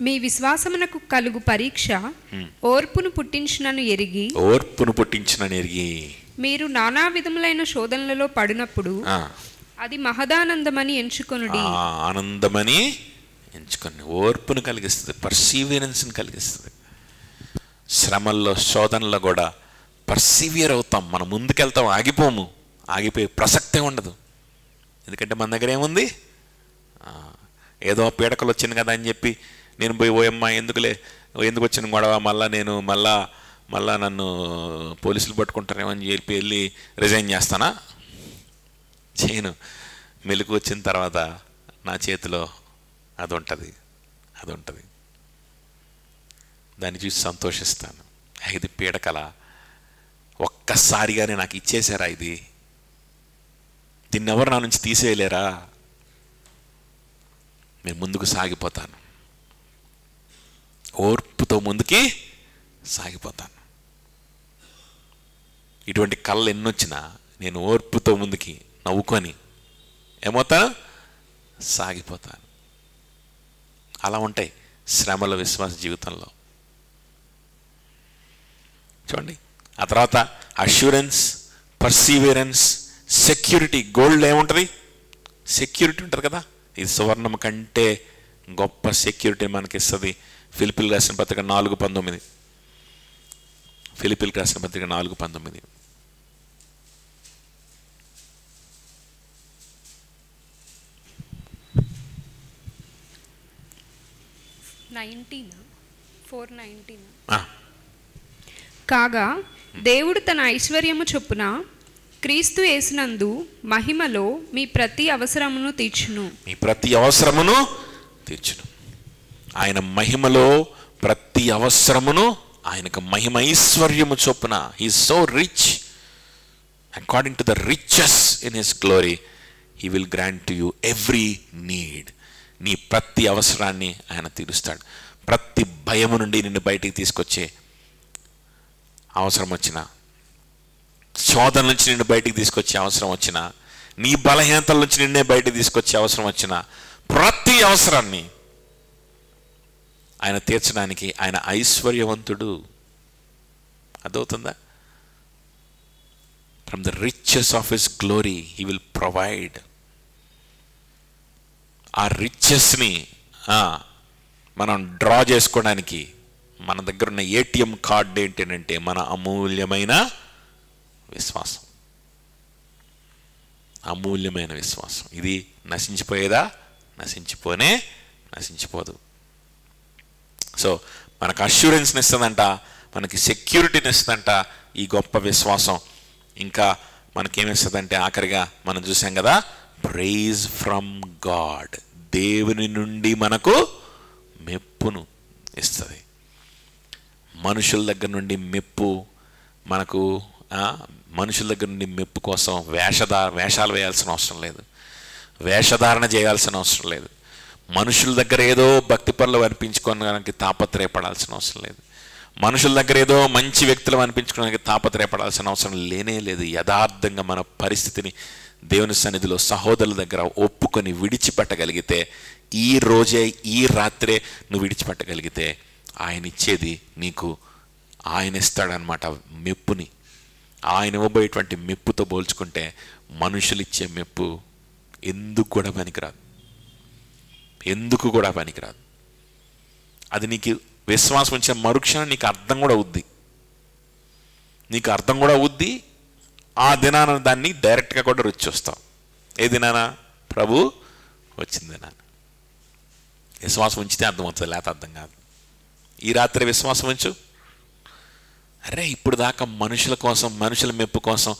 మీ విశ్వాసమునకు కలుగు పరీక్ష ఓర్పును పుట్టించునని ఎరిగి, ఓర్పును పుట్టించునని ఎరిగి మీరు నానా విధములైన శోధనలలో పడినప్పుడు అది మహదానందమని ఎంచుకొనుడి. ఆనందమని ఎంచుకొని ఓర్పును కలిగిస్తుంది, పర్సీవియరెన్స్ని కలిగిస్తుంది. శ్రమల్లో, శోధనలో కూడా పర్సీవియర్ అవుతాం, మనం ముందుకెళ్తాం, ఆగిపోము. ఆగిపోయే ప్రసక్తే ఉండదు. ఎందుకంటే మన దగ్గర ఏముంది? ఏదో పీడకలు వచ్చింది కదా అని చెప్పి నేను పోయి, ఓయమ్మ ఎందుకు వచ్చిన గొడవ, మళ్ళా నన్ను పోలీసులు పట్టుకుంటారేమో అని చెప్పి వెళ్ళి రిజైన్ చేస్తానా? చేయను. మెలకు వచ్చిన తర్వాత నా చేతిలో అది ఉంటుంది, దాన్ని చూసి సంతోషిస్తాను. ఇది పీడకల, ఒక్కసారిగానే నాకు ఇచ్చేసారా, దీన్ని ఎవరు నా నుంచి తీసేయలేరా, నేను ముందుకు సాగిపోతాను, ఓర్పుతో ముందుకి సాగిపోతాను. ఇటువంటి కళ్ళు ఎన్నొచ్చినా నేను ఓర్పుతో ముందుకి నవ్వుకొని ఏమవుతాను, సాగిపోతాను. అలా ఉంటాయి శ్రమల విశ్వాస జీవితంలో. చూడండి, ఆ తర్వాత అష్యూరెన్స్, పర్సీవియరెన్స్, సెక్యూరిటీ. గోల్డ్ ఏముంటుంది? సెక్యూరిటీ ఉంటుంది కదా. ఇది సువర్ణం కంటే గొప్ప సెక్యూరిటీ మనకి ఇస్తుంది. ఫిలిప్పీలకు రాసిన పత్రిక 4:19. ఫిలిప్పీలకు రాసిన పత్రిక 4:19. 4:19. కాగా దేవుడు తన ఐశ్వర్యము చొప్పున క్రీస్తు యేసునందు మహిమలో మీ ప్రతి అవసరమును తీర్చును. మీ ప్రతి అవసరమును తీర్చును. ఆయన మహిమలో ప్రతి అవసరమును, ఆయనకు మహిమ ఐశ్వర్యము చొప్పున, he is so rich, according to the riches in his glory he will grant to you every need. నీ ప్రతి అవసరాన్ని ఆయన తీరుస్తాడు. ప్రతి భయము నుండి నిన్ను బయటికి తీసుకొచ్చే అవసరం వచ్చినా, శోధన నుంచి నిన్ను బయటికి తీసుకొచ్చే అవసరం వచ్చినా, నీ బలహీనతల నుంచి నిన్నే బయటికి తీసుకొచ్చే అవసరం వచ్చినా, ప్రతి అవసరాన్ని ఆయన తీర్చడానికి ఆయన ఐశ్వర్యవంతుడు. అదవుతుందా? From the riches of his glory he will provide. ఆ రిచెస్ని మనం డ్రా చేసుకోవడానికి మన దగ్గర ఉన్న ఏటీఎం కార్డ్ ఏంటంటే మన అమూల్యమైన విశ్వాసం. అమూల్యమైన విశ్వాసం. ఇది నశించిపోయేదా? నశించిపోదు. సో మనకు అష్యూరెన్స్ని ఇస్తుందంట, మనకి సెక్యూరిటీని ఇస్తుందంట ఈ గొప్ప విశ్వాసం. ఇంకా మనకేమిస్తుందంటే ఆఖరిగా మనం చూసాం కదా, ప్రైజ్ ఫ్రమ్ గాడ్. దేవుని నుండి మనకు మెప్పును ఇస్తుంది. మనుషుల దగ్గర నుండి మెప్పు మనకు, మనుషుల దగ్గర నుండి మెప్పు కోసం వేషాలు వేయాల్సిన అవసరం లేదు, వేషధారణ చేయాల్సిన అవసరం లేదు. మనుషుల దగ్గర ఏదో భక్తి పనులు అనిపించుకోవడానికి తాపత్రయపడాల్సిన అవసరం లేదు. మనుషుల దగ్గర ఏదో మంచి వ్యక్తులు అనిపించుకోవడానికి తాపత్రయపడాల్సిన అవసరం లేనే లేదు. యథార్థంగా మన పరిస్థితిని దేవుని సన్నిధిలో సహోదరుల దగ్గర ఒప్పుకొని విడిచిపెట్టగలిగితే, ఈ రోజే ఈ రాత్రే నువ్వు విడిచిపెట్టగలిగితే ఆయన ఇచ్చేది నీకు, ఆయన ఇస్తాడనమాట మెప్పుని. ఆయన ఇవ్వబోయేటువంటి మెప్పుతో పోల్చుకుంటే మనుషులు ఇచ్చే మెప్పు ఎందుకు కూడా పనికిరాదు. అది నీకు విశ్వాసం ఉంచే మరుక్షణం నీకు అర్థం కూడా అవుద్ది. ఆ దినాన దాన్ని డైరెక్ట్గా కూడా రుచి చూస్తావు. ఏ దినాన? ప్రభు వచ్చిన దినాన. విశ్వాసం ఉంచితే అర్థమవుతుంది, లేకపోతే అర్థం కాదు. ఈ రాత్రి విశ్వాసం ఉంచు. అరే, ఇప్పుడు దాకా మనుషుల కోసం, మనుషుల మెప్పు కోసం,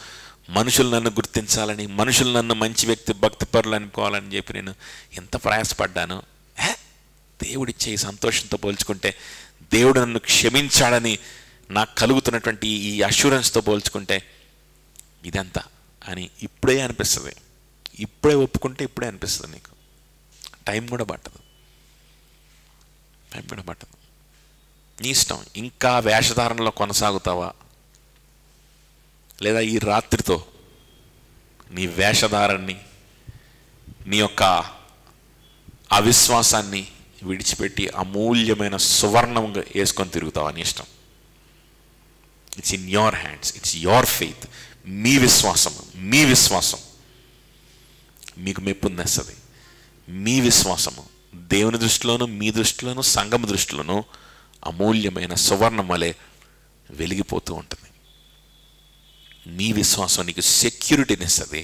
మనుషులు నన్ను గుర్తించాలని, మనుషులు నన్ను మంచి వ్యక్తి, భక్తిపరులు అనుకోవాలని చెప్పి నేను ఎంత ప్రయాసపడ్డాను. దేవుడిచ్చే ఈ సంతోషంతో పోల్చుకుంటే, దేవుడు నన్ను క్షమించాడని నాకు కలుగుతున్నటువంటి ఈ అష్యూరెన్స్తో పోల్చుకుంటే ఇదంతా అని ఇప్పుడే అనిపిస్తుంది. ఇప్పుడే ఒప్పుకుంటే ఇప్పుడే అనిపిస్తుంది నీకు. టైం కూడా పట్టదు. నీ ఇష్టం. ఇంకా వేషధారణలో కొనసాగుతావా, లేదా ఈ రాత్రితో నీ వేషధారాన్ని, నీ యొక్క అవిశ్వాసాన్ని విడిచిపెట్టి అమూల్యమైన సువర్ణంగా వేసుకొని తిరుగుతావా? నీ ఇష్టం. It's in your hands, it's your faith. మీ విశ్వాసం మీకు మెప్పుందేస్తుంది. మీ విశ్వాసము దేవుని దృష్టిలోను, మీ దృష్టిలోను, సంఘం దృష్టిలోను అమూల్యమైన సువర్ణం వలె వెలిగిపోతూ ఉంటుంది. నీ విశ్వాసం నీకు సెక్యూరిటీని ఇస్తుంది.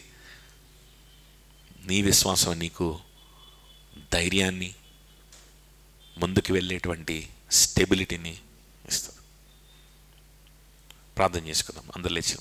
నీ విశ్వాసం నీకు ధైర్యాన్ని, ముందుకు వెళ్ళేటువంటి స్టెబిలిటీని ఇస్తుంది. ప్రార్థన చేసుకుందాం. అందరూ లేచి